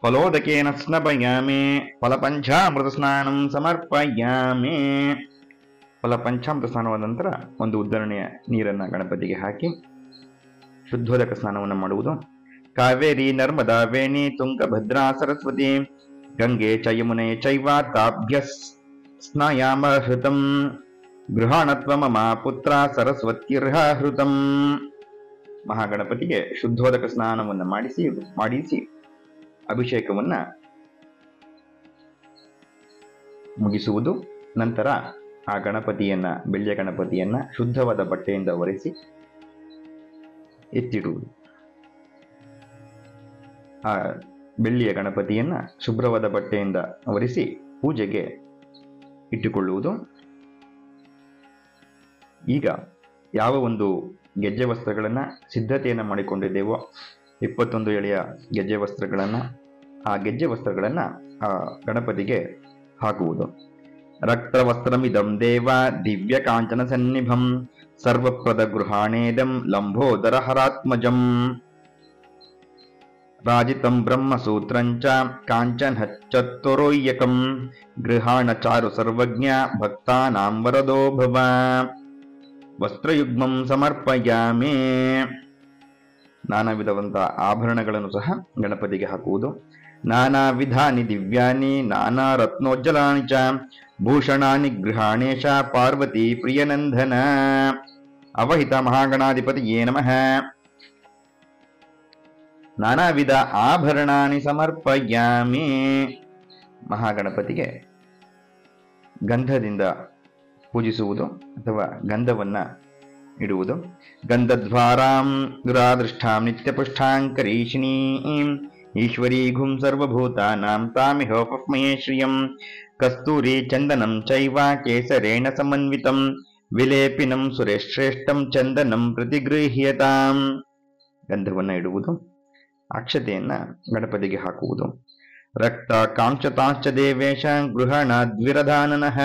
Speaker 1: ಫಲೋದಕೇನ ಸ್ನಪಯಾಮಿ. ಫಲಪಂಚಾಮೃತ ಸ್ನಾನಂ ಸಮರ್ಪಯಾಮಿ. ಫಲಪಂಚಾಮೃತ ಸ್ನಾನವಾದ ನಂತರ ಒಂದು ಉದ್ದರಣೆಯ ನೀರನ್ನ ಗಣಪತಿಗೆ ಹಾಕಿ ಶುದ್ಧೋದಕ ಸ್ನಾನವನ್ನು ಮಾಡುವುದು. ಕಾವೇರಿ ನರ್ಮದಾ ವೇಣಿ ತುಂಗಭದ್ರಾ ಸರಸ್ವತಿ ಗಂಗೆ ಚ ಯಮುನೆ ಚೈವ ತಾಭ್ಯ ಸ್ನಾಯಾಮ ಹೃತಂ ಗೃಹಾಣತ್ವ ಮಮ ಪುತ್ರ ಸರಸ್ವತಿರ್ಹ ಹೃತಂ. ಮಹಾಗಣಪತಿಗೆ ಶುದ್ಧೋದಕ ಸ್ನಾನವನ್ನು ಮಾಡಿಸಿ ಅಭಿಷೇಕವನ್ನ ಮುಗಿಸುವುದು. ನಂತರ ಆ ಗಣಪತಿಯನ್ನ, ಬೆಳ್ಳಿಯ ಗಣಪತಿಯನ್ನ ಶುದ್ಧವಾದ ಬಟ್ಟೆಯಿಂದ ಒರೆಸಿ ಎತ್ತಿಡುವುದು. ಆ ಬೆಳ್ಳಿಯ ಗಣಪತಿಯನ್ನ ಶುಭ್ರವಾದ ಬಟ್ಟೆಯಿಂದ ಒರೆಸಿ ಪೂಜೆಗೆ ಇಟ್ಟುಕೊಳ್ಳುವುದು. ಈಗ ಯಾವ ಒಂದು ಗೆಜ್ಜೆ ವಸ್ತ್ರಗಳನ್ನ ಸಿದ್ಧತೆಯನ್ನ ಮಾಡಿಕೊಂಡಿದ್ದೇವೋ 21 ಎಳೆಯ ಗೆಜ್ಜೆ ವಸ್ತ್ರಗಳನ್ನ, ಆ ಗೆಜ್ಜೆ ವಸ್ತ್ರಗಳನ್ನ ಆ ಗಣಪತಿಗೆ ಹಾಕುವುದು. ರಕ್ತವಸ್ತ್ರಮಿದಂ ದೇವ ದಿವ್ಯ ಕಾಂಚನ ಸನ್ನಿಭಂ ಸರ್ವಪ್ರದ ಗೃಹಾಣೇದಂ ಲಂಬೋದರ ಹರಾತ್ಮಜಂ. ರಾಜಿತಂ ಬ್ರಹ್ಮಸೂತ್ರಂಚ ಕಾಂಚನ ಚತುರೋಯ್ಯಕಂ ಗೃಹಾಣ ಚಾರು ಸರ್ವಜ್ಞ ಭಕ್ತಾನಾಂ ವರದೋ ಭವ. ವಸ್ತ್ರಯುಗ್ಮಂ ಸಮರ್ಪಯಾಮಿ. ನಾನಾ ವಿಧವಂತ ಆಭರಣಗಳನ್ನು ಸಹ ಗಣಪತಿಗೆ ಹಾಕುವುದು. ನಾನಾ ವಿಧಾನಿ ದಿವ್ಯಾನಿ ನಾನಾ ರತ್ನೋಜ್ಜಲಾನಿ ಚ ಭೂಷಣಾನಿ ಗೃಹಾಣೇಶ ಪಾರ್ವತಿ ಪ್ರಿಯನಂದನ. ಅವಹಿತ ಮಹಾಗಣಾಧಿಪತಿಯೇ ನಮಃ. ನಾನಾ ವಿಧ ಆಭರಣಾನಿ ಸಮರ್ಪಯಾಮಿ. ಮಹಾಗಣಪತಿಗೆ ಗಂಧದಿಂದ ಪೂಜಿಸುವುದು ಅಥವಾ ಗಂಧವನ್ನ ಇಡುವುದು. ಗಂಧದ್ವಾರಾಂ ದುರಾದೃಷ್ಟಾಂ ನಿತ್ಯಪುಷ್ಟಾಂಕರೀಷಿಣೀಂ ಈಶ್ವರೀಘುಂ ಸರ್ವಭೂತಾನಾಂ ತಾಮಿಹೋಪಮಯೇ ಶ್ರಿಯಂ ಕಸ್ತೂರಿ ಚಂದನಂ ಚೈವ ಕೇಸರೇಣ ಸಮನ್ವಿತಂ ವಿಲೇಪಿನಂ ಸುರೇಶ್ರೇಷ್ಠಂ ಚಂದನಂ ಪ್ರತಿಗೃಹ್ಯತಾಂ. ಗಂಧವನ್ನ ಇಡುವುದು, ಅಕ್ಷತೆಯನ್ನ ಗಣಪತಿಗೆ ಹಾಕುವುದು. ರಕ್ತ ಕಾಂಕ್ಷತಾಂಶ್ಚ ದೇವೇಶ ಗೃಹಣ ದ್ವಿರಧಾನನಃ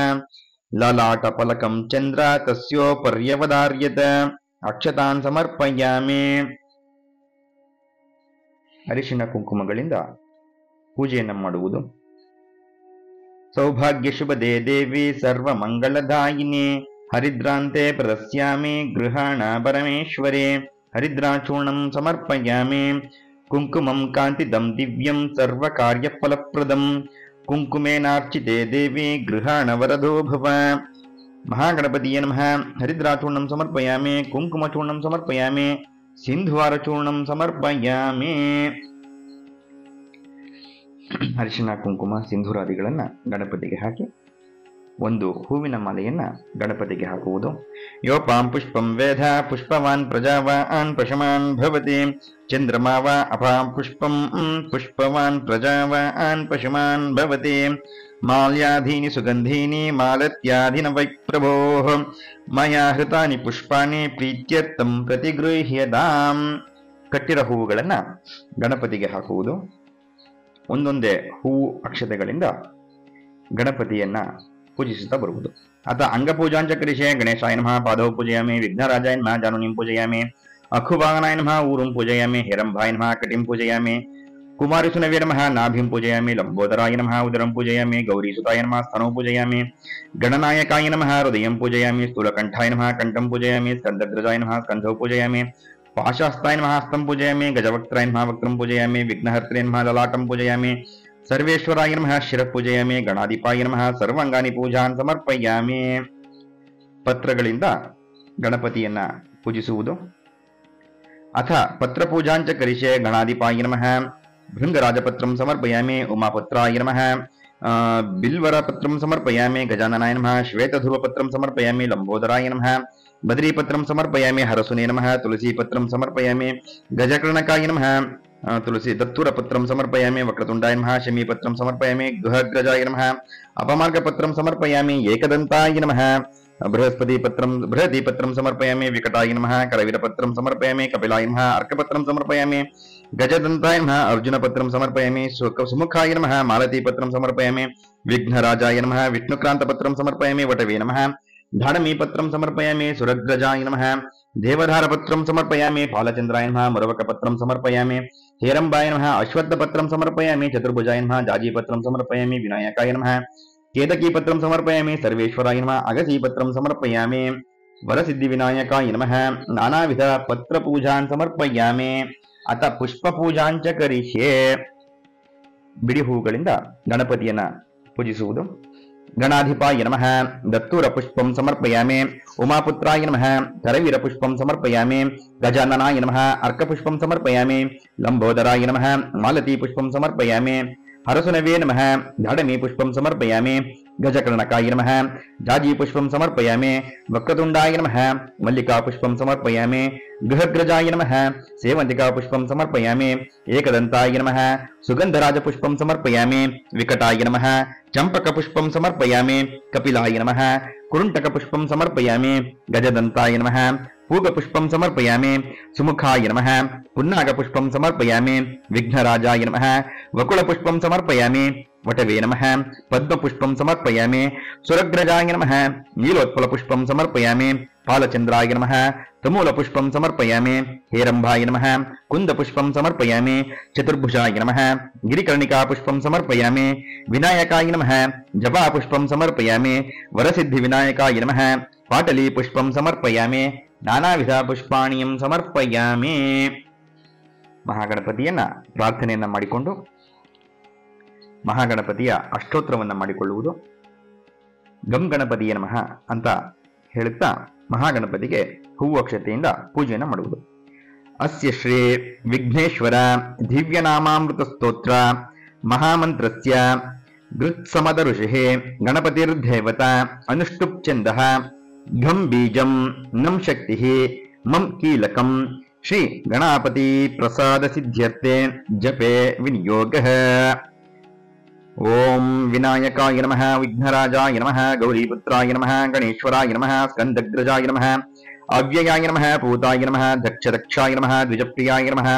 Speaker 1: ಲಲಾಟ ಫಲಕಂ ಚಂದ್ರ ತಸ್ಯೋಪರ್ಯವದಾರ್ಯತ. ಅಕ್ಷತಾನ್ ಸಮರ್ಪಯಾಮಿ. ಅರಿಶಿಣ ಕುಂಕುಮಗಳಿಂದ ಪೂಜೆಯನ್ನು ಮಾಡುವುದು. ಸೌಭಾಗ್ಯ ಶುಭದೇ ದೇವಿ ಸರ್ವ ಮಂಗಳದಾಯಿನಿ हरिद्रान्ते प्रदस्यामि गृहाण परमेश्वरे हरिद्राचूर्णं समर्पयामि कुङ्कुमं कान्तिदं दिव्यं सर्वकार्यफलप्रदं कुङ्कुमेनार्चिते देवी गृहाण वरदो भव महागणपतिये नमः हरिद्राचूर्णं समर्पयामि कुङ्कुमचूर्णं समर्पयामि सिन्धुवारचूर्णं समर्पयामि ಅರಿಶಿನ ಕುಂಕುಮ ಸಿಂಧೂರಾದಿಗಳನ್ನ ಗಣಪತಿಗೆ ಹಾಕಿ ಒಂದು ಹೂವಿನ ಮಾಲೆಯನ್ನ ಗಣಪತಿಗೆ ಹಾಕುವುದು. ಯೋಪಾಂ ಪುಷ್ಪಂ ವೇದ ಪುಷ್ಪವಾನ್ ಪ್ರಜಾವಾನ್ ಪಶಮಾನ್ ಭವತಿ ಚಂದ್ರಮಾ ವಾ ಅಪಾಂ ಪುಷ್ಪಂ ಪುಷ್ಪವಾನ್ ಪ್ರಜಾವಾನ್ ಪಶಮಾನ್ ಭವತಿ ಮಾಲ್ಯಾಧೀನಿ ಸುಗಂಧೀನಿ ಮಾಲತ್ಯಾಧಿನ ವೈ ಪ್ರಭೋಃ ಮಯಾ ಹೃತಾನಿ ಪುಷ್ಪಾಣಿ ಪ್ರೀತ್ಯರ್ಥಂ ಪ್ರತಿಗೃಹ್ಯತಾಂ. ಕಟ್ಟಿರೋ ಹೂವುಗಳನ್ನ ಗಣಪತಿಗೆ ಹಾಕುವುದು. ಒಂದೊಂದೇ ಹೂವು ಅಕ್ಷತೆಗಳಿಂದ ಗಣಪತಿಯನ್ನ ಪೂಜಿಸುತ್ತಾ ಬರುವುದು. ಅಥ ಅಂಗಪೂಜಾಂಚ ಕರಿಷೆ ಗಣೇಶಾಯ ನಮಃ ಪಾದೌ ಪೂಜಯಾಮಿ ವಿಘ್ನರಾಜಾಯ ನಮಃ ಜಾನುನಿಂ ಪೂಜಯಾಮಿ ಅಖುವಾಹನಾಯ ನಮಃ ಊರುಂ ಪೂಜಯಾಮಿ ಹೇರಂಭಾಯ ನಮಃ ಕಟಿಂ ಪೂಜಯಾಮಿ ಕುಮಾರಿಸುನವೇ ನಮಃ ನಾಭಿಂ ಪೂಜಯಾಮಿ ಲಂಬೋದರಾಯ ನಮಃ ಉದರಂ ಪೂಜಯಾಮಿ ಗೌರೀಸುತಾಯ ನಮಃ ಸ್ತನೋ ಪೂಜಯಾಮಿ ಗಣನಾಯಕಾಯ ನಮಃ ಹೃದಯಂ ಪೂಜಯಾಮಿ ಸ್ಥೂಲಕಂಠಾಯ ನಮಃ ಕಂಠಂ ಪೂಜಯಾಮಿ ಸ್ಕಂದಗ್ರಜಾಯ ನಮಃ ಸ್ಕಂಧೌ ಪೂಜಯಾಮಿ पाशास्ताय नमः हस्तं पूजयामि गजवक्त्राय नमः वक्त्रं पूजयामि विघ्नहर्त्रे नमः ललाटं पूजयामि सर्वेश्वराय नमः शिरः पूजयामि गणाधिपाय नमः सर्वांगानि पूजान् समर्पयामि. ಪತ್ರಗಳಿಂದ ಗಣಪತಿಯನ್ನ ಪೂಜಿಸುವುದು. ಅಥ ಪತ್ರಪೂಜಾಂಚ ಕರಿಷೆ ಗಣಾಧಿಪಾಯ ನಮಃ ಭೃಂಗರಾಜಪತ್ರಂ ಸಮರ್ಪಯಾಮಿ ಉಮಾಪುತ್ರಾಯ ನಮಃ ಬಿಲ್ವರಪತ್ರಂ ಸಮರ್ಪಯಾಮಿ ಗಜಾನನಾಯ ನಮಃ ಶ್ವೇತಧುವಪತ್ರಂ ಸಮರ್ಪಯಾಮಿ ಲಂಬೋದರಾಯ ನಮಃ बद्रीपत्रं समर्पयामि हरसुने नमः तुलसीपत्रं समर्पयामि गजकर्णकाय नमः तुलसी दत्तूरपत्रं समर्पयामि वक्रतुण्डाय नमः शमीपत्रं समर्पयामि गुहग्रजाय नमः अपमार्गपत्रं समर्पयामि एकदन्ताय नमः बृहदीपत्रं समर्पयामि विकटाय नमः करवीरपत्रं समर्पयामि कपिलाय नमः अर्कपत्रं समर्पयामि गजदन्ताय नमः अर्जुनपत्रं समर्पयामि सुमुखाय नमः मालतीपत्रं समर्पयामि विघ्नराजाय नमः विष्णुक्रान्तपत्रं समर्पयामि वटवे नमः धाडमीपत्रं समर्पयामि सुरग्रजाय नमः देवधारपत्रं समर्पयामि फालचन्द्राय नमः मुरवकपत्रं समर्पयामि हेरम्बाय नमः अश्वत्थपत्रं समर्पयामि चतुर्भुजाय नमः जाजीपत्रं समर्पयामि विनायकाय नमः केतकीपत्रं समर्पयामि सर्वेश्वराय नमः अगसीपत्रं समर्पयामि वरसिद्धिविनायकाय नमः नानाविध पत्रपूजान् समर्पयामि. अथ पुष्पपूजाञ्च करिष्ये. ಬಿಡಿ ಹೂಗಳಿಂದ ಗಣಪತಿಯನ್ನ ಪೂಜಿಸುವುದು. गणाधिपाय नमः दत्तूरपुष्पं समर्पयामि उमापुत्राय नमः करवीरपुष्पं समर्पयामि गजाननाय नमः अर्कपुष्पं समर्पयामि लंबोदराय नमः मालतीपुष्पं समर्पयामि हरसुनवे नमः धाडमीपुष्पं समर्पयामि गजकर्णकाय नमः जाजीपुष्पं समर्पयामि वक्रतुण्डाय नमः मल्लिकापुष्पं समर्पयामि गृहग्रजाय नमः सेवन्तिकापुष्पं समर्पयामि एकदन्ताय नमः सुगन्धराजपुष्पं समर्पयामि विकटाय नमः चंपकपुष्पं समर्पयामि कपिलाय नमः कुरुण्टकपुष्पं समर्पयामि गजदन्ताय नमः पूगपुष्पं समर्पयामि सुमुखाय नमः पुन्नागपुष्पं समर्पयामि विघ्नराजाय नमः वकुलपुष्पं समर्पयामि वटवे नमः पद्मपुष्पं समर्पयामि सुरग्रजाय नमः नीलोत्पलपुष्पं समर्पयामि फालचन्द्राय नमः तमूलपुष्पं समर्पयामि हेरम्भाय नमः कुन्दपुष्पं समर्पयामि चतुर्भुजाय नमः गिरिकर्णिकापुष्पं समर्पयामि विनायकाय नमः जपापुष्पं समर्पयामि वरसिद्धिविनायकाय नमः पाटलीपुष्पं समर्पयामि नानाविध पुष्पाणियं समर्पयामि. ಮಹಾಗಣಪತಿಯನ್ನ ಪ್ರಾರ್ಥನೆಯನ್ನ ಮಾಡಿಕೊಂಡು ಮಹಾಗಣಪತಿಯ ಅಷ್ಟೋತ್ತರವನ್ನ ಮಾಡಿಕೊಳ್ಳುವುದು. ಗಂ ಗಣಪತಿಯ ನಮಃ ಅಂತ ಹೇಳುತ್ತಾ ಮಹಾಗಣಪತಿಗೆ ಹೂವು ಅಕ್ಷತೆಯಿಂದ ಪೂಜೆಯನ್ನು ಮಾಡುವುದು. ಅಸ್ಯ ಶ್ರೀ ವಿಘ್ನೇಶ್ವರ ದಿವ್ಯನಾಮಾಮೃತ ಸ್ತೋತ್ರ ಮಹಾಮಂತ್ರಸ್ಯ ಗೃತ್ಸಮದ ಋಷಿಃ ಗಣಪತಿರ್ದೇವತಾ ಅನುಷ್ಠುಪ್ ಛಂದಃ ಘಂ ಬೀಜಂ ನಂ ಶಕ್ತಿಃ ಮಂ ಕೀಲಕಂ ಶ್ರೀ ಗಣಪತಿ ಪ್ರಸಾದ ಸಿದ್ಧ್ಯರ್ಥೆ ಜಪೆ ವಿನಿಯೋಗಃ. ಓಂ ವಿನಾಯಕಾಯ ನಮಃ ವಿಘ್ನರಾಜಾಯ ನಮಃ ಗೌರೀಪುತ್ರಾಯ ನಮಃ ಗಣೇಶ್ವರಾಯ ನಮಃ ಸ್ಕಂದಗ್ರಜಾಯ ನಮಃ ಅವ್ಯಯಾಯ ನಮಃ ಭೂತಾಯ ನಮಃ ದಕ್ಷಾಯ ನಮಃ ದ್ವಿಜಪ್ರಿಯಾಯ ನಮಃ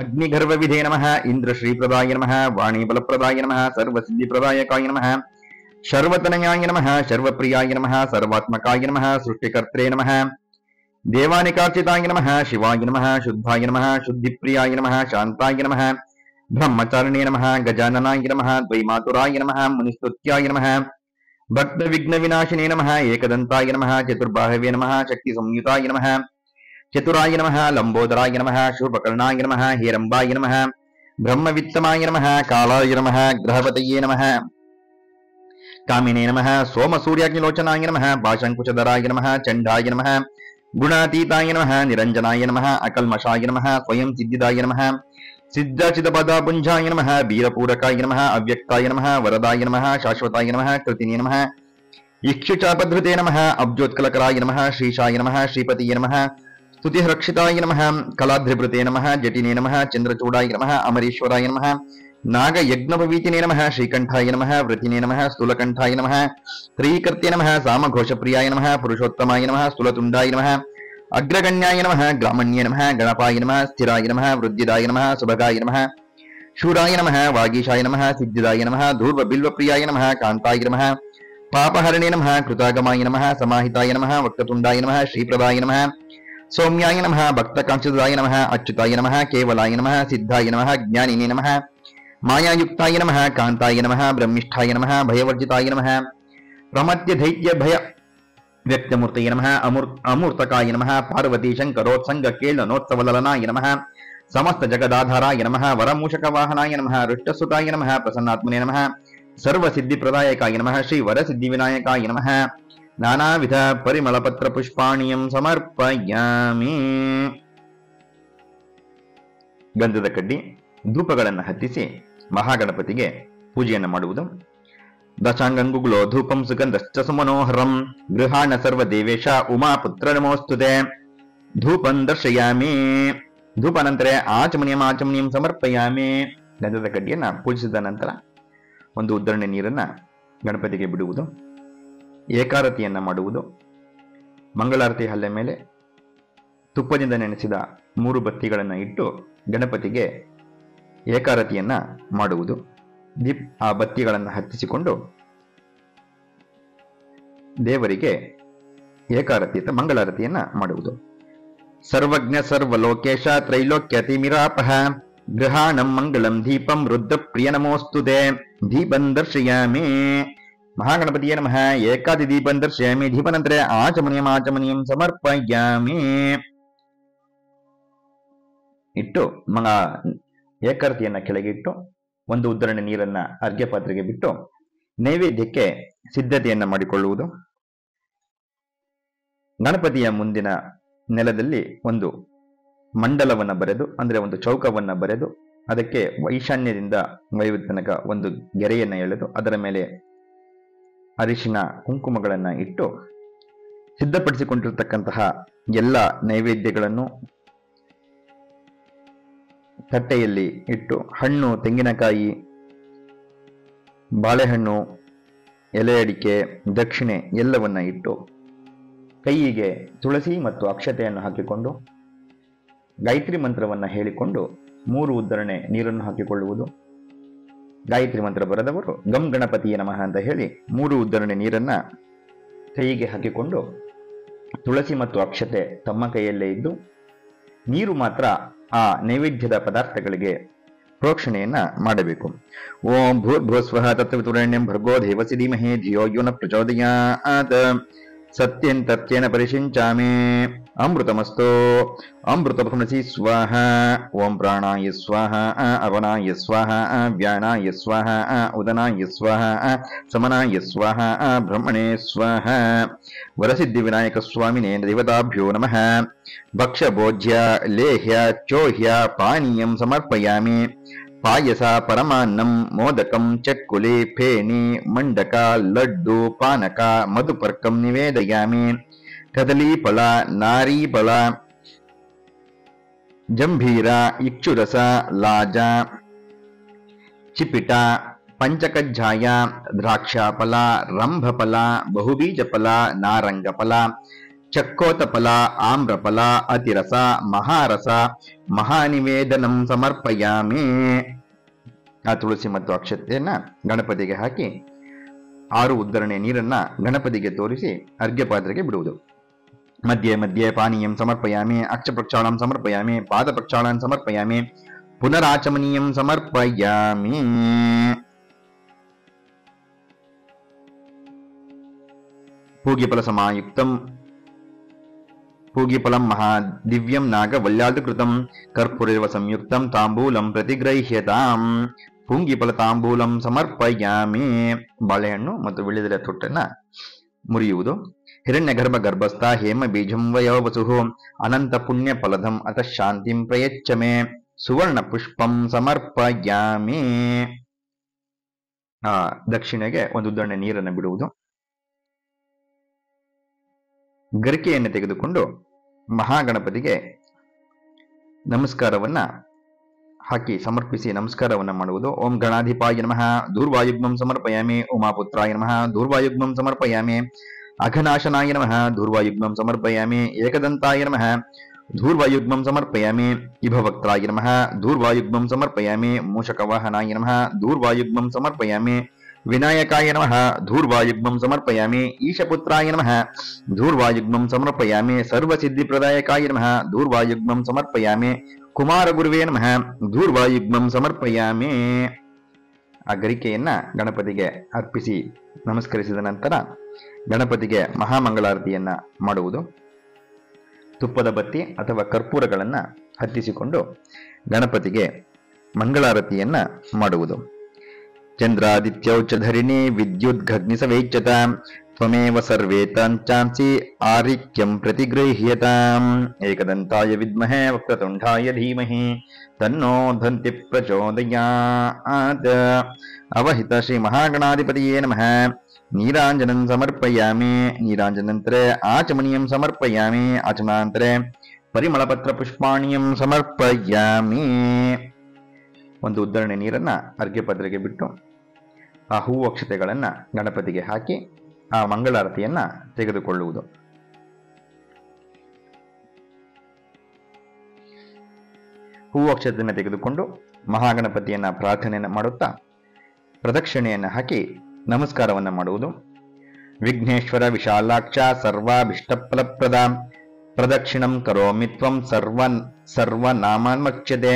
Speaker 1: ಅಗ್ನಿಗರ್ವವಿಧೇ ನಮಃ ಇಂದ್ರಶ್ರೀಪ್ರದಾಯ ನಮಃ ವಾಣಿಬಲಪ್ರದಾಯ ನಮಃ ಸರ್ವಸಿದ್ಧಿಪ್ರದಾಯಕಾಯ ನಮಃ ಶರ್ವತನಯಾಯ ನಮಃ ಶರ್ವಪ್ರಿಯಾಯ ನಮಃ ಸರ್ವಾತ್ಮಕಾಯ ನಮಃ ಸೃಷ್ಟಿಕರ್ತ್ರೇ ನಮಃ ದೇವಾನಿಕಾರ್ಚಿತಾಯ ನಮಃ ಶಿವಾಯ ನಮಃ ಶುದ್ಧಾಯ ನಮಃ ಶುದ್ಧಿಪ್ರಿಯಾಯ ನಮಃ ಶಾಂತಾಯ ನಮಃ ಬ್ರಹ್ಮಚಾರಿಣೇ ನಮಃ ಗಜಾನನಾಯ ನಮಃ ದ್ವೈಮಾತುರಾಯ ನಮಃ ಮುನಿಸ್ತುತ್ಯಾಯ ನಮಃ ಭಕ್ತ ವಿಘ್ನ ವಿನಾಶಿನೇ ನಮಃ ಏಕದಂತಾಯ ನಮಃ ಚತುರ್ಬಾಹವೇ ನಮಃ ಶಕ್ತಿ ಸಂಯುತಾಯ ನಮಃ ಚತುರಾಯ ನಮಃ ಲಂಬೋದರಾಯ ನಮಃ ಶೂರ್ಪಕರ್ಣಾಯ ನಮಃ ಹೇರಂಬಾಯ ನಮಃ ಬ್ರಹ್ಮವಿತ್ತಮಾಯ ನಮಃ ಕಾಲಾಯ ನಮಃ ಗ್ರಹಪತಯೇ ನಮಃ ಕಾಮಿನೇ ನಮಃ ಸೋಮಸೂರ್ಯಾಗ್ನಿಲೋಚನಾಯ ನಮಃ ಭಾಷಂಕುಶಧರಾಯ ನಮಃ ಚಂಡಾಯ ನಮಃ ಗುಣಾತೀತಾಯ ನಮಃ ನಿರಂಜನಾಯ ನಮಃ ಅಕಲ್ಮಷಾಯ ನಮಃ ಸ್ವಯಂ ಸಿದ್ಧಿದಾಯ ನಮಃ ಸಿದ್ಧಚಿದಪದಾಪುಂಜಾಯ ನಮಃ ವೀರಪೂರಕಾಯ ನಮಃ ಅವ್ಯಕ್ತಾಯ ನಮಃ ವರದಾಯ ನಮಃ ಶಾಶ್ವತಾಯ ನಮಃ ಕೃತಿನೇ ನಮಃ ಇಕ್ಷುಚಾಪಧೃತೆ ನಮಃ ಅಬ್ಜೋತ್ಕಲಕರಾಯ ನಮಃ ಶ್ರೀಶಾಯ ನಮಃ ಶ್ರೀಪತಿಯೇ ನಮಃ ಸ್ತುತಿರಕ್ಷಿತಾಯ ನಮಃ ಕಲಾದ್ರಿಭೃತೆ ನಮಃ ಜಟಿನೇ ನಮಃ ಚಂದ್ರಚೂಡಾಯ ನಮಃ ಅಮರೀಶ್ವರಾಯ ನಮಃ ನಾಗಯಜ್ಞಪವೀತಿನೇ ನಮಃ ಶ್ರೀಕಂಠಾಯ ನಮಃ ವೃತಿನೇ ನಮಃ ಸ್ಥೂಲಕಂಠಾಯ ನಮಃ ತ್ರೀಕರ್ತೆ ನಮಃ ಸಾಮಘೋಷಪ್ರಿಯಾಯ ನಮಃ ಪುರುಷೋತ್ತಮಾಯ ನಮಃ ಸ್ಥೂಲತುಂಡಾಯ ನಮಃ ಅಗ್ರಗಣ್ಯಾಯ ನಮಃ ಗ್ರಾಮಣ್ಯೇ ನಮಃ ಗಣಪಾಯ ನಮಃ ಸ್ಥಿರಾಯ ನಮಃ ವೃದ್ಧಿದಾಯ ನಮಃ ಸುಭಗಾಯ ನಮಃ ಶೂರಾಯ ನಮಃ ವಾಗೀಶಾಯ ನಮಃ ಸಿದ್ಧಿದಾಯ ನಮಃ ಧೂರ್ವ ಬಿಲ್ವಪ್ರಿಯಾಯ ನಮಃ ಕಾಂತಾಯ ನಮಃ ಪಾಪಹರಣೇ ನಮಃ ಕೃತಾಗಮಾಯ ನಮಃ ಸಮಾಹಿತಾಯ ನಮಃ ವಕ್ತತುಂಡಾಯ ನಮಃ ಶ್ರೀಪ್ರದಾಯ ನಮಃ ಸೌಮ್ಯಾಯ ನಮಃ ಭಕ್ತಕಾಂಕ್ಷಿತಾಯ ನಮಃ ಅಚ್ಯುತಾಯ ನಮಃ ಕೇವಲಾಯ ನಮಃ ಸಿದ್ಧಾಯ ನಮಃ ಜ್ಞಾನಿನೇ ನಮಃ ಮಾಯಾಯುಕ್ತಾಯ ನಮಃ ಕಾಂತಾಯ ನಮಃ ಬ್ರಹ್ಮಿಷ್ಠಾಯ ನಮಃ ಭಯವರ್ಜಿತಾಯ ನಮಃ ಪ್ರಮತ್ಯ ದೈತ್ಯ ಭಯ ವ್ಯಕ್ತಮೂರ್ತಯ ನಮಃ ಅಮೂರ್ತಕಾಯ ನಮಃ ಪಾರ್ವತಿ ಶಂಕರೋತ್ಸಂಗ ಕೇಳನೋತ್ಸವಲಲನಾಯ ನಮಃ ಸಮಸ್ತ ಜಗದಾಧಾರಾಯ ನಮಃ ವರಮೂಷಕವಾಹನಾಯ ನಮಃ ಋಷ್ಟಸುತಾಯ ನಮಃ ಪ್ರಸನ್ನಾತ್ಮನೇ ನಮಃ ಸರ್ವಸಿದ್ಧಿಪ್ರದಾಯಕಾಯ ನಮಃ ಶ್ರೀ ವರಸಿದ್ಧಿವಿನಾಯಕಾಯ ನಮಃ ನಾನಾವಿಧ ಪರಿಮಳಪತ್ರ ಪುಷ್ಪಾಣಿಯಂ ಸಮರ್ಪಯಾಮಿ. ಗಂಧದ ಕಡ್ಡಿ ಧೂಪಗಳನ್ನು ಹತ್ತಿಸಿ ಮಹಾಗಣಪತಿಗೆ ಪೂಜೆಯನ್ನು ಮಾಡುವುದು. ದಶಾಂಗಂಗುಗ್ಲೋ ಧೂಪಂ ಸುಗಂಧಶ್ಚ ಸುಮನೋಹರಂ ಗೃಹಾಣ ಸರ್ವ ದೇವೇಶ ಉಮಾಪುತ್ರ ನಮೋಸ್ತುತೆ ಧೂಪಂ ದರ್ಶಯಾಮಿ. ಧೂಪ ನಂತರ ಆಚಮನಿಯಂ ಸಮರ್ಪಯಾಮಿ. ಗಂಧದ ಕಡ್ಡಿಯನ್ನ ಪೂಜಿಸಿದ ನಂತರ ಒಂದು ಉದ್ದರಣೆ ನೀರನ್ನ ಗಣಪತಿಗೆ ಬಿಡುವುದು. ಏಕಾರತಿಯನ್ನ ಮಾಡುವುದು. ಮಂಗಳಾರತಿ ಹಲ್ಲೆ ಮೇಲೆ ತುಪ್ಪದಿಂದ ನೆನೆಸಿದ 3 ಬತ್ತಿಗಳನ್ನು ಇಟ್ಟು ಗಣಪತಿಗೆ ಏಕಾರತಿಯನ್ನ ಮಾಡುವುದು. ಆ ಬತ್ತಿಗಳನ್ನು ಹತ್ತಿಸಿಕೊಂಡು ದೇವರಿಗೆ ಏಕಾರತಿ ಮಂಗಳಾರತಿಯನ್ನ ಮಾಡುವುದು. ಸರ್ವಜ್ಞ ಸರ್ವಲೋಕೇಶ ತ್ರೈಲೋಕ್ಯತಿಮಿರಾಪಹ ಗೃಹಾಣಂ ಮಂಗಳಂ ದೀಪಂ ರುದ್ರ ಪ್ರಿಯ ನಮೋಸ್ತುತೆ ದೀಪಂ ದರ್ಶಯಾಮಿ. ಮಹಾಗಣಪತಿಯೇ ನಮಃ ಏಕಾದಿ ದೀಪಂ ದರ್ಶಯಾಮಿ. ದೀಪನಂತರ ಆಚಮನಿಯಂ ಸಮರ್ಪಯಾಮಿ. ಇಟ್ಟು ಏಕಾರತಿಯನ್ನ ಕೆಳಗಿಟ್ಟು ಒಂದು ಉದ್ದರಣೆ ನೀರನ್ನ ಅರ್ಘ್ಯ ಪಾತ್ರೆಗೆ ಬಿಟ್ಟು ನೈವೇದ್ಯಕ್ಕೆ ಸಿದ್ಧತೆಯನ್ನ ಮಾಡಿಕೊಳ್ಳುವುದು. ಗಣಪತಿಯ ಮುಂದಿನ ನೆಲದಲ್ಲಿ ಒಂದು ಮಂಡಲವನ್ನ ಬರೆದು ಅಂದ್ರೆ ಒಂದು ಚೌಕವನ್ನ ಬರೆದು ಅದಕ್ಕೆ ಈಶಾನ್ಯದಿಂದ ವೈವಿಧ್ಯ ತನಕ ಒಂದು ಗೆರೆಯನ್ನ ಎಳೆದು ಅದರ ಮೇಲೆ ಅರಿಶಿನ ಕುಂಕುಮಗಳನ್ನ ಇಟ್ಟು ಸಿದ್ಧಪಡಿಸಿಕೊಂಡಿರತಕ್ಕಂತಹ ಎಲ್ಲ ನೈವೇದ್ಯಗಳನ್ನು ತಟ್ಟೆಯಲ್ಲಿ ಇಟ್ಟು ಹಣ್ಣು, ತೆಂಗಿನಕಾಯಿ, ಬಾಳೆಹಣ್ಣು, ಎಲೆ ಅಡಿಕೆ, ದಕ್ಷಿಣೆ ಎಲ್ಲವನ್ನ ಇಟ್ಟು ಕೈಯಿಗೆ ತುಳಸಿ ಮತ್ತು ಅಕ್ಷತೆಯನ್ನು ಹಾಕಿಕೊಂಡು ಗಾಯತ್ರಿ ಮಂತ್ರವನ್ನ ಹೇಳಿಕೊಂಡು 3 ಉದ್ದರಣೆ ನೀರನ್ನು ಹಾಕಿಕೊಳ್ಳುವುದು. ಗಾಯತ್ರಿ ಮಂತ್ರ ಬರೆದವರು ಗಂ ಗಣಪತಿಯ ನಮಃ ಅಂತ ಹೇಳಿ 3 ಉದ್ದರಣೆ ನೀರನ್ನ ಕೈಯಿಗೆ ಹಾಕಿಕೊಂಡು ತುಳಸಿ ಮತ್ತು ಅಕ್ಷತೆ ತಮ್ಮ ಕೈಯಲ್ಲೇ ಇದ್ದು ನೀರು ಮಾತ್ರ ಆ ನೈವೇದ್ಯದ ಪದಾರ್ಥಗಳಿಗೆ ಪ್ರೋಕ್ಷಣೆಯನ್ನ ಮಾಡಬೇಕು. ಓಂ ಭೂರ್ಭುವಸ್ವಃ ತತ್ಸವಿತುರ್ವರೆಣ್ಯಂ ಭರ್ಗೋ ದೇವಸಿ ಧೀಮಹಿ ಧಿಯೋ ಯೋ ನ ಪ್ರಚೋದಯಾತ್ ಸತ್ಯಂ ತತ್ಯೇನ ಪರಿಶಿಂಚಾಮಿ. ಅಮೃತಮಸ್ತೋ ಅಮೃತಪುನಸಿ ಸ್ವಾಹ. ಓಂ ಪ್ರಾಣಾಯ ಸ್ವಾಹ, ಅವನಾಯ ಸ್ವಾಹ, ವ್ಯಾನಾಯ ಸ್ವಾಹ, ಉದನಾಯ ಸ್ವಾಹ, ಸಮನಾಯ ಸ್ವಾಹ, ಬ್ರಹ್ಮಣೇ ಸ್ವಾಹ. ವರಸಿದ್ಧಿ ವಿನಾಯಕ ಸ್ವಾಮಿನೇ ದೇವತಾಭ್ಯೋ ನಮಃ. ಭಕ್ಷ್ಯ ಭೋಜ್ಯ ಲೇಹ್ಯ ಚೋಹ್ಯ ಪಾನೀಯಂ ಸಮರ್ಪಯಾಮಿ. ಪಾಯಸ, ಪರಮಾನ್ನಂ, ಮೋದಕಂ, ಚಕ್ಕುಲಿ, ಫೇಣಿ, ಮಂಡಕ, ಲಡ್ಡು, ಪಾನಕ, ಮಧುಪರ್ಕಂ ನಿವೇದಯಾಮಿ. ಕದಲೀಫಲ, ನಾರೀಫಲ, ಜಂಭೀರ, ಇಕ್ಷುರಸ, ಲಾಜ, ಚಿಪಿಟ, ಪಂಚಕಜ್ಜಾಯ, ದ್ರಾಕ್ಷಾಫಲ, ರಂಭಫಲ, ಬಹುಬೀಜಫಲ, ನಾರಂಗಫಲ, ಚಕ್ಕೋತಫಲ, ಆಮ್ರಫಲ, ಅತಿರಸ, ಮಹಾರಸ, ಮಹಾನಿವೇದನಂ ಸಮರ್ಪಯಾಮಿ. ಆ ತುಳಸಿ ಮತ್ತು ಅಕ್ಷತೆಯನ್ನ ಗಣಪತಿಗೆ ಹಾಕಿ 6 ಉದ್ದರಣೆ ನೀರನ್ನ ಗಣಪತಿಗೆ ತೋರಿಸಿ ಅರ್ಘ್ಯ ಪಾತ್ರೆಗೆ ಬಿಡುವುದು. ಮಧ್ಯೆ ಮಧ್ಯೆ ಪಾನೀಯಂ ಸಮರ್ಪಯಾಮಿ. ಅಕ್ಷ ಪ್ರಕ್ಷಾಳಂ ಸಮರ್ಪಯಾಮಿ. ಪಾದ ಪ್ರಕ್ಷಾಳಂ ಸಮರ್ಪಯಾಮಿ. ಪುನರಾಚಮನೀಯಂ ಸಮರ್ಪಯಾಮಿ. पूगीफल समायुक्तम पूगीफलम महादिव्यम नागवल्यादकृतम कर्पूरेव संयुक्तम तांबूलम प्रतिगृह्यताम पूंगीफल तांबूलಂ ಸಮರ್ಪಯಾಮಿ. ಬಾಳೆಹಣ್ಣು ಮತ್ತು ವಿಳ್ಯದೆಲೆ ತೊಟ್ಟನ್ನ ಮುರಿಯುವುದು. ಹಿರಣ್ಯಗರ್ಭ ಗರ್ಭಸ್ಥ ಹೇಮ ಬೀಜಂ ವಯೋ ವಸುಃ ಅನಂತ ಪುಣ್ಯ ಫಲದಂ ಅತ ಶಾಂತಿಂ ಪ್ರಯಚ್ಛ ಮೇ ಸುವರ್ಣ ಪುಷ್ಪಂ ಸಮರ್ಪಯಾಮಿ. ದಕ್ಷಿಣೆಗೆ ಒಂದು ಉದ್ದರಣೆ ನೀರನ್ನು ಬಿಡುವುದು. ಗರಿಕೆಯನ್ನು ತೆಗೆದುಕೊಂಡು ಮಹಾಗಣಪತಿಗೆ ನಮಸ್ಕಾರವನ್ನ ಹಾಕಿ ಸಮರ್ಪಿಸಿ ನಮಸ್ಕಾರವನ್ನ ಮಾಡುವುದು. ಓಂ ಗಣಾಧಿಪಾಯ ನಮಃ ದೂರ್ವಾಯುಗ್ಮಂ ಸಮರ್ಪಯಾಮಿ. ಉಮಾಪುತ್ರಾಯ ನಮಃ ದೂರ್ವಾಯುಗ್ಮಂ ಸಮರ್ಪಯಾಮಿ. ಅಘನಾಶನಾಯ ನಮಃ ದೂರ್ವಾಯುಗ್ಮಂ ಸಮರ್ಪಯಾಮಿ. ಏಕದಂತಾಯ ನಮಃ ಧೂರ್ವಾಯುಗ್ಮಂ ಸಮರ್ಪಯಾಮಿ. ಇಭವಕ್ತ್ರಾಯ ನಮಃ ಧೂರ್ವಾಯುಗ್ಮಂ ಸಮರ್ಪಯಾಮಿ. ಮೂಷಕವಾಹನಾಯ ನಮಃ ಧೂರ್ವಾಯುಗ್ಮಂ ಸಮರ್ಪಯಾಮಿ. ವಿನಾಯಕಾಯ ನಮಃ ಧೂರ್ವಾಯುಗ್ಮಂ ಸಮರ್ಪಯಾಮಿ. ಈಶಪುತ್ರಾಯ ನಮಃ ಧೂರ್ವಾಯುಗ್ಮಂ ಸಮರ್ಪಯಾಮಿ. ಸರ್ವಸಿದ್ಧಿಪ್ರದಾಯಕಾಯ ನಮಃ ಧೂರ್ವಾಯುಗ್ಮಂ ಸಮರ್ಪಯಾಮಿ. ಕುಮಾರ ಗುರುವೇ ನಮಃ ಧೂರ್ವಾಯುಗ್ಮಂ ಸಮರ್ಪಯಾಮಿ. ಆ ಗರಿಕೆಯನ್ನ ಗಣಪತಿಗೆ ಅರ್ಪಿಸಿ ನಮಸ್ಕರಿಸಿದ ನಂತರ ಗಣಪತಿಗೆ ಮಹಾಮಂಗಳಾರತಿಯನ್ನ ಮಾಡುವುದು. ತುಪ್ಪದ ಬತ್ತಿ ಅಥವಾ ಕರ್ಪೂರಗಳನ್ನ ಹತ್ತಿಸಿಕೊಂಡು ಗಣಪತಿಗೆ ಮಂಗಳಾರತಿಯನ್ನ ಮಾಡುವುದು. ಚಂದ್ರಾದಿತ್ಯೌಚ ಧರಿಣಿ ವಿದ್ಯುದ್ಘಗ್ನಿಸವೇಚ್ಯತ ತ್ವಮೇವ ಸರ್ವೇ ತಾಂಚಾಂಸಿ ಆರಿಕ್ಯಂ ಪ್ರತಿಗೃಹ್ಯತಾಂ. ಏಕದಂತಾಯ ವಿದ್ಮಹೇ ವಕ್ರತುಂಡಾಯ ಧೀಮಹಿ ತನ್ನೋ ದಂತಿ ಪ್ರಚೋದಯಾತ್. ಅವಹಿತ ಶ್ರೀ ಮಹಾಗಣಾಧಿಪತಿಯೇ ನಮಃ. ನೀರಾಂಜನಂ ಸಮರ್ಪಯಾಮಿ. ನೀರಾಂಜನಂತರೆ ಆಚಮನೀಯಂ ಸಮರ್ಪಯಾಮಿ. ಆಚಮನಾಂತರೆ ಪರಿಮಳಪತ್ರ ಪುಷ್ಪಾಣಿಯಂ ಸಮರ್ಪಯಾಮಿ. ಒಂದು ಉದ್ದರಣೆ ನೀರನ್ನ ಅರ್ಘ್ಯಪತ್ರೆಗೆ ಬಿಟ್ಟು ಆ ಹೂವು ಅಕ್ಷತೆಗಳನ್ನ ಗಣಪತಿಗೆ ಹಾಕಿ ಆ ಮಂಗಳಾರತಿಯನ್ನ ತೆಗೆದುಕೊಳ್ಳುವುದು. ಹೂವು ಅಕ್ಷತೆಯನ್ನು ತೆಗೆದುಕೊಂಡು ಮಹಾಗಣಪತಿಯನ್ನ ಪ್ರಾರ್ಥನೆಯನ್ನ ಮಾಡುತ್ತಾ ಪ್ರದಕ್ಷಿಣೆಯನ್ನ ಹಾಕಿ ನಮಸ್ಕಾರವನ್ನ ಮಾಡುವುದು. ವಿಘ್ನೇಶ್ವರ ವಿಶಾಲಾಕ್ಷ ಸರ್ವಾಭಿಷ್ಟಫಲಪ್ರದ ಪ್ರದಕ್ಷಿಣಂ ಕರೋಮಿ ತ್ವಂ ಸರ್ವನಾಮಾನ್ಮಚ್ಯತೆ.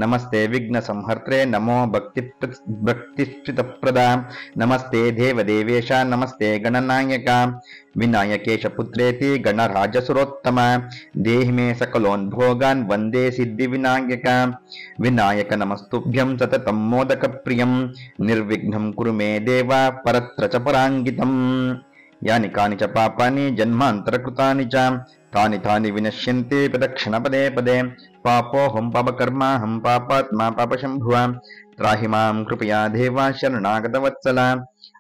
Speaker 1: ನಮಸ್ತೆ ವಿಘ್ನ ಸಂಹರ್ತ್ರೆ ನಮೋ ಭಕ್ತಿಶ್ಚಿತಪ್ರದ. ನಮಸ್ತೆ ದೇವದೇವೇಶ ನಮಸ್ತೆ ಗಣನಾಯಕ. ವಿನಾಯಕೇಶ ಪುತ್ರೇತಿ ಗಣರಾಜಸುರೋತ್ತಮ. ದೇಹಿ ಮೇ ಸಕಲೋನ್ಭೋಗಾನ್ ವಂದೇ ಸಿದ್ಧಿ ವಿನಾಯಕ. ವಿನಾಯಕ ನಮಸ್ತುಭ್ಯಂ ಸತತಂ ಮೋದಕ ಪ್ರಿಯಂ. ನಿರ್ವಿಘ್ನಂ ಕುರು ಮೇ ದೇವ ಪರತ್ರ ಚ ಪರಾಂಗಿತಂ. ಯಾನಿ ಕಾನಿ ಚ ಪಾಪಾನಿ ಜನ್ಮಾಂತರ ಕೃತಾನಿ ಚ ತಾನಿ ತಾನಿ ವಿನಶ್ಯಂತೆ ಪ್ರದಕ್ಷಿಣ ಪದೇ ಪದೇ. ಪಾಪೋಹಂ ಪಾಪಕರ್ಮಾಹಂ ಪಾಪಾತ್ಮ ಪಾಪಶಂಭುವ. ತ್ರಾಹಿ ಮಾಂ ಕೃಪಯಾ ದೇವ ಶರಣಾಗತ ವತ್ಸಲ.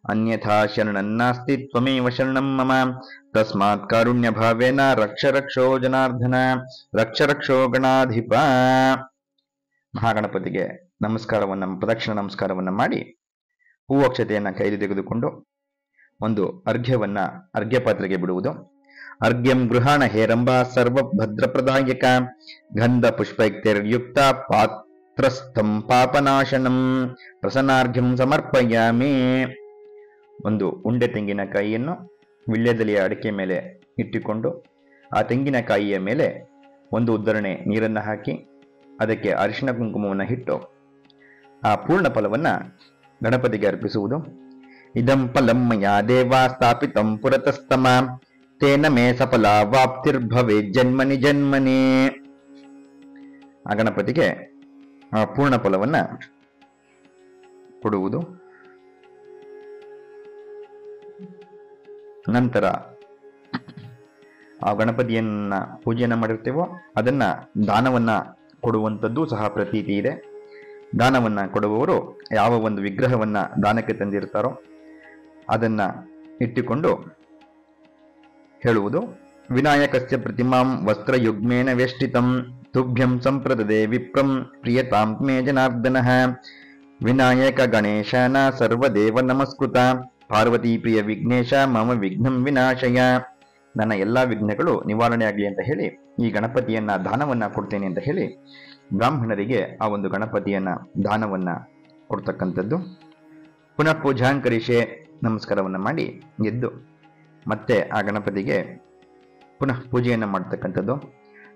Speaker 1: ಅನ್ಯಥಾ ಶರಣನ್ನಾಸ್ತಿ ತ್ವಮೇವ ಶರಣಂ ಮಮ. ತಸ್ಮಾತ್ ಕಾರುಣ್ಯ ಭಾವೇನ ರಕ್ಷ ರಕ್ಷೋ ಜನಾರ್ದನ. ರಕ್ಷ ರಕ್ಷೋ ಗಣಾಧಿಪ. ಮಹಾಗಣಪತಿಗೆ ನಮಸ್ಕಾರವನ್ನ ಪ್ರದಕ್ಷಿಣ ನಮಸ್ಕಾರವನ್ನ ಮಾಡಿ ಹೂವು ಅಕ್ಷತೆಯನ್ನ ಕೈಲಿ ತೆಗೆದುಕೊಂಡು ಒಂದು ಅರ್ಘ್ಯವನ್ನ ಅರ್ಘ್ಯಪಾತ್ರೆಗೆ ಬಿಡುವುದು. ಅರ್ಘ್ಯಂ ಗೃಹಾಣ ಹೇರಂಬ ಸರ್ವಭದ್ರಪ್ರದಾಯಕ. ಗಂಧ ಪುಷ್ಪೈಕ್ತೈರ್ಯುಕ್ತ ಪಾತ್ರಸ್ಥಂ ಪಾಪನಾಶನಂ. ಪ್ರಸನ್ನಾರ್ಘ್ಯಂ ಸಮರ್ಪಯಾಮಿ. ಒಂದು ಉಂಡೆ ತೆಂಗಿನಕಾಯಿಯನ್ನು ವಿಳ್ಯದೆಲೆಯ ಅಡಿಕೆ ಮೇಲೆ ಇಟ್ಟುಕೊಂಡು ಆ ತೆಂಗಿನಕಾಯಿಯ ಮೇಲೆ ಒಂದು ಉದ್ದರಣೆ ನೀರನ್ನು ಹಾಕಿ ಅದಕ್ಕೆ ಅರಿಶಿಣ ಕುಂಕುಮವನ್ನು ಇಟ್ಟು ಆ ಪೂರ್ಣ ಫಲವನ್ನ ಗಣಪತಿಗೆ ಅರ್ಪಿಸುವುದು. ಇದಂ ಫಲಂ ಮಯಾ ದೇವಾ ಸ್ಥಾಪಿತಂ ಪುರತಸ್ತಮ. ತೇನ ಮೇ ಸಫಲ ವಾಪ್ತಿರ್ಭವೆ ಜನ್ಮನಿ ಜನ್ಮನಿ. ಆ ಗಣಪತಿಗೆ ಆ ಪೂರ್ಣ ಫಲವನ್ನ ಕೊಡುವುದು. ನಂತರ ಆ ಗಣಪತಿಯನ್ನ ಪೂಜೆಯನ್ನ ಮಾಡಿರ್ತೇವೋ ಅದನ್ನ ದಾನವನ್ನ ಕೊಡುವಂಥದ್ದು ಸಹ ಪ್ರತೀತಿ ಇದೆ. ದಾನವನ್ನ ಕೊಡುವವರು ಯಾವ ಒಂದು ವಿಗ್ರಹವನ್ನ ದಾನಕ್ಕೆ ತಂದಿರ್ತಾರೋ ಅದನ್ನ ಇಟ್ಟುಕೊಂಡು ಹೇಳುವುದು. ವಿನಾಯಕಸ್ಯ ಪ್ರತಿಮಾಂ ವಸ್ತ್ರಯುಗ್ಮೇನ ವೇಷ್ಟಿತಂ. ತುಭ್ಯಂ ಸಂಪ್ರದದೆ ವಿಪ್ರಂ ಪ್ರಿಯತಾಂ ಮೇ ಜನಾರ್ದನಃ. ವಿನಾಯಕ ಗಣೇಶನ ಸರ್ವದೇವ ನಮಸ್ಕೃತ. ಪಾರ್ವತಿ ಪ್ರಿಯ ವಿಘ್ನೇಶ ಮಮ ವಿಘ್ನಂ ವಿನಾಶಯ. ನನ್ನ ಎಲ್ಲಾ ವಿಘ್ನಗಳು ನಿವಾರಣೆ ಆಗಲಿ ಅಂತ ಹೇಳಿ ಈ ಗಣಪತಿಯನ್ನ ದಾನವನ್ನ ಕೊಡ್ತೇನೆ ಅಂತ ಹೇಳಿ ಬ್ರಾಹ್ಮಣರಿಗೆ ಆ ಒಂದು ಗಣಪತಿಯನ್ನ ದಾನವನ್ನ ಕೊಡ್ತಕ್ಕಂಥದ್ದು. ಪುನಃ ಪೂಜಾಂಕರಿಷೆ ನಮಸ್ಕಾರವನ್ನ ಮಾಡಿ ಎದ್ದು ಮತ್ತೆ ಆ ಗಣಪತಿಗೆ ಪುನಃ ಪೂಜೆಯನ್ನು ಮಾಡ್ತಕ್ಕಂಥದ್ದು.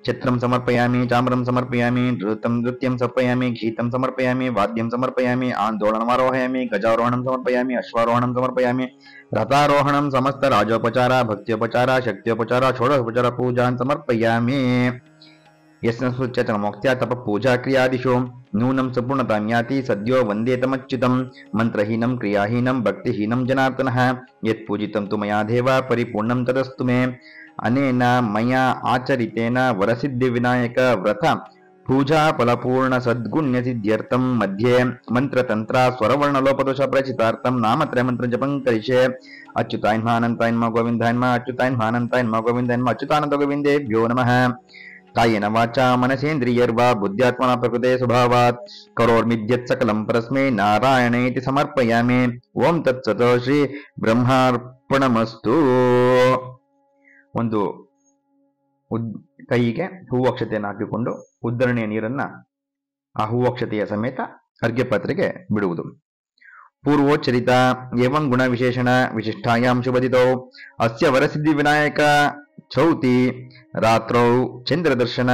Speaker 1: ಛತ್ರಂ ಸಮರ್ಪಯಾಮಿ, ಚಾಮ್ರಂ ಸಮರ್ಪಯಾಮಿ, ನೃತ್ಯಂ ಸಮರ್ಪಯಾಮಿ, ಗೀತಂ ಸಮರ್ಪಯಾಮಿ, ವಾದ್ಯಂ ಸಮರ್ಪಯಾಮಿ, ಆಂದೋಲನಮಾರೋಹಯಾಮಿ, ಗಜಾರೋಹಣಂ ಸಮರ್ಪಯಾಮಿ, ಅಶ್ವಾರೋಹಣಂ ಸಮರ್ಪಯಾಮಿ, ರಥಾರೋಹಣಂ, ಸಮಸ್ತ ರಾಜೋಪಚಾರ, ಭಕ್ತ್ಯೋಪಚಾರ, ಶಕ್ತ್ಯೋಪಚಾರ, ಷೋಡಶೋಪಚಾರ ಪೂಜಾನ್ ಸಮರ್ಪಯಾಮಿ. ಯಸ್ಯ ಮೋಕ್ತ್ಯಾ ತಪ ಪೂಜಾ ಕ್ರಿಯಾದಿಶು ನೂನಂ ಸಂಪೂರ್ಣತಾಂ ಯಾತಿ ಸದ್ಯೋ ವಂದೇತಮಚ್ಯುತಂ ಮಂತ್ರಹೀನಂ ಕ್ರಿಯಾಹೀನಂ ಭಕ್ತಿಹೀನಂ ಜನಾರ್ದನಃ ಯತ್ ಪೂಜಿತಂ ತು ಮಯಾ ದೇವ ಪರಿಪೂರ್ಣಂ ತದಸ್ತು ಮೇ. ಅನೇನ ಮಯಾ ಆಚರಿತೇನ ವರಸಿದ್ಧಿ ವಿನಾಯಕ ವ್ರತ ಪೂಜಾ ಫಲಪೂರ್ಣ ಸದ್ಗುಣ್ಯ ಸಿದ್ಧ್ಯರ್ಥಂ ಮಧ್ಯೆ ಮಂತ್ರತಂತ್ರ ಸ್ವರವರ್ಣಲೋಪದೋಷ ಪ್ರಚಿತಾರ್ಥಂ ನಾಮತ್ರಯ ಮಂತ್ರ ಜಪಂ ಕರಿಷೆ. ಅಚ್ಯುತಾಯನ್ಮ ಗೋವಿಂದಾಯನ್ಮ ಅಚ್ಯುತಾಯನ್ಮ ಗೋವಿಂದಾಯನ್ಮ ಅಚ್ಯುತಾನಂದ ಗೋವಿಂದೇಭ್ಯೋ ನಮಃ. ಕಾಯೇನ ವಾಚಾ ಮನಸೇಂದ್ರಿಯರ್ವಾ ಬುದ್ಧ್ಯಾತ್ಮನ ಪ್ರಕೃತೆ ಸ್ವಭಾವಾತ್ ಕರೋರ್ಮಿದ್ಯತ್ ಸಕಲಂ ಪರಸ್ಮೈ ನಾರಾಯಣೇತಿ ಸಮರ್ಪಯಾಮಿ. ಓಂ ತತ್ಸತ್ ಶ್ರೀ ಬ್ರಹ್ಮಾರ್ಪಣಮಸ್ತು. ಒಂದು ಕೈಗೆ ಹೂವಕ್ಷತೆಯನ್ನು ಹಾಕಿಕೊಂಡು ಉದ್ದರಣೆಯ ನೀರನ್ನ ಆ ಹೂವಕ್ಷತೆಯ ಸಮೇತ ಅರ್ಘ್ಯಪಾತ್ರೆಗೆ ಬಿಡುವುದು. ಪೂರ್ವೋಚ್ಚರಿತ ಏವಂ ಗುಣ ವಿಶೇಷಣ ವಿಶಿಷ್ಟಾಯಾಂ ಶುಭದಿತೌ ಅಸ್ಯ ವರಸಿದ್ಧಿ ವಿನಾಯಕ ಚೌತಿ ರಾತ್ರೌ ಚಂದ್ರದರ್ಶನ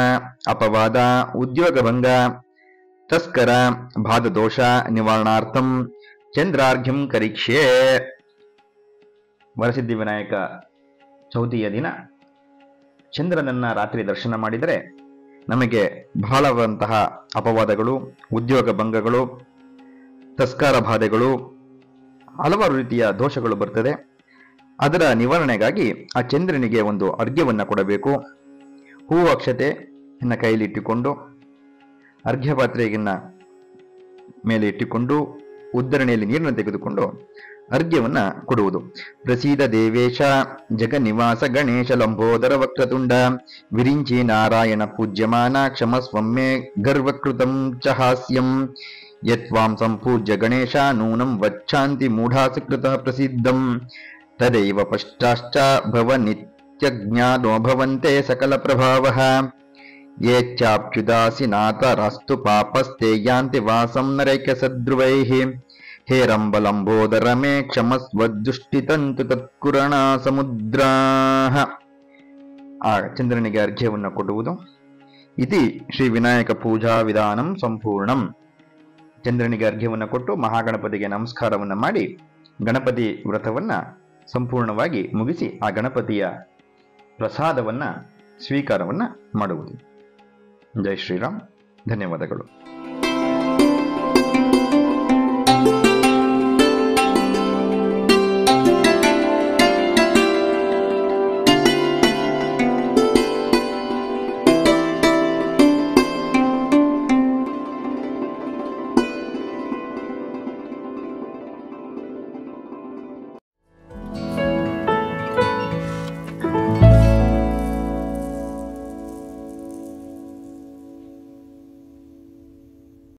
Speaker 1: ಅಪವಾದ ಉದ್ಯೋಗಭಂಗ ತಸ್ಕರ ಬಾಧದೋಷ ನಿವಾರಣಾರ್ಥಂ ಚಂದ್ರಾರ್ಘ್ಯಂ ಕರಿಷ್ಯೆ. ವರಸಿದ್ಧಿ ವಿನಾಯಕ ಚೌತಿಯ ದಿನ ಚಂದ್ರನನ್ನ ರಾತ್ರಿ ದರ್ಶನ ಮಾಡಿದರೆ ನಮಗೆ ಬಹಳವಂತಹ ಅಪವಾದಗಳು, ಉದ್ಯೋಗ ಭಂಗಗಳು, ತಸ್ಕಾರ ಬಾಧೆಗಳು, ಹಲವಾರು ರೀತಿಯ ದೋಷಗಳು ಬರ್ತದೆ. ಅದರ ನಿವಾರಣೆಗಾಗಿ ಆ ಚಂದ್ರನಿಗೆ ಒಂದು ಅರ್ಘ್ಯವನ್ನ ಕೊಡಬೇಕು. ಹೂವು ಅಕ್ಷತೆಯನ್ನ ಕೈಲಿಟ್ಟುಕೊಂಡು ಅರ್ಘ್ಯಪಾತ್ರೆಯನ್ನ ಮೇಲೆ ಇಟ್ಟುಕೊಂಡು ಉದ್ದರಣೆಯಲ್ಲಿ ನೀರನ್ನು ತೆಗೆದುಕೊಂಡು ಅರ್ಘ್ಯವನ್ನ ಕೊಡುವುದು. ಪ್ರಸೀದ ದೇವೇಶ ಜಗನ್ನಿವಾಸ ಗಣೇಶ ಲಂಬೋದರ ವಕ್ರತುಂಡ ವಿರಿಂಚಿ ನಾರಾಯಣ ಪೂಜ್ಯಮಾನ ಕ್ಷಮಸ್ವಮ್ಮೆ ಗರ್ವಕೃತಂ ಚ ಹಾಸ್ಯಂ ಯತ್ವಾಂ ಸಂಪೂಜ್ಯ ಗಣೇಶ ನೂನಂ ವಚ್ಚಾಂತಿ ಮೂಢಾಸಕೃತ ಪ್ರಸಿದ್ಧಂ ತದೈವ ಪಶ್ಚಾಶ್ಚ ಭವ ನಿತ್ಯಜ್ಞಾನೋ ಭವಂತೆ ಸಕಲ ಪ್ರಭಾವಃ ಯೇ ಚಾಪ್ಯುದಾಸಿನಾತರಸ್ತು ಪಾಪಸ್ತೆ ಯಾಂತಿ ವಾಸಂ ನರೈಕ್ಯ ಸದ್ರುವೈಃ ಹೇರಂಬಲಂಬೋದರ ಮೇ ಕ್ಷಮಸ್ವದುಷ್ಟಿತಂತು ತತ್ಕುರಣ ಸಮುದ್ರಾಃ. ಆ ಚಂದ್ರನಿಗೆ ಅರ್ಘ್ಯವನ್ನು ಕೊಡುವುದು. ಇತಿ ಶ್ರೀ ವಿನಾಯಕ ಪೂಜಾ ವಿಧಾನಂ ಸಂಪೂರ್ಣಂ. ಚಂದ್ರನಿಗೆ ಅರ್ಘ್ಯವನ್ನು ಕೊಟ್ಟು ಮಹಾಗಣಪತಿಗೆ ನಮಸ್ಕಾರವನ್ನ ಮಾಡಿ ಗಣಪತಿ ವ್ರತವನ್ನ ಸಂಪೂರ್ಣವಾಗಿ ಮುಗಿಸಿ ಆ ಗಣಪತಿಯ ಪ್ರಸಾದವನ್ನ ಸ್ವೀಕಾರವನ್ನ ಮಾಡುವುದು. ಜೈ ಶ್ರೀರಾಮ್. ಧನ್ಯವಾದಗಳು.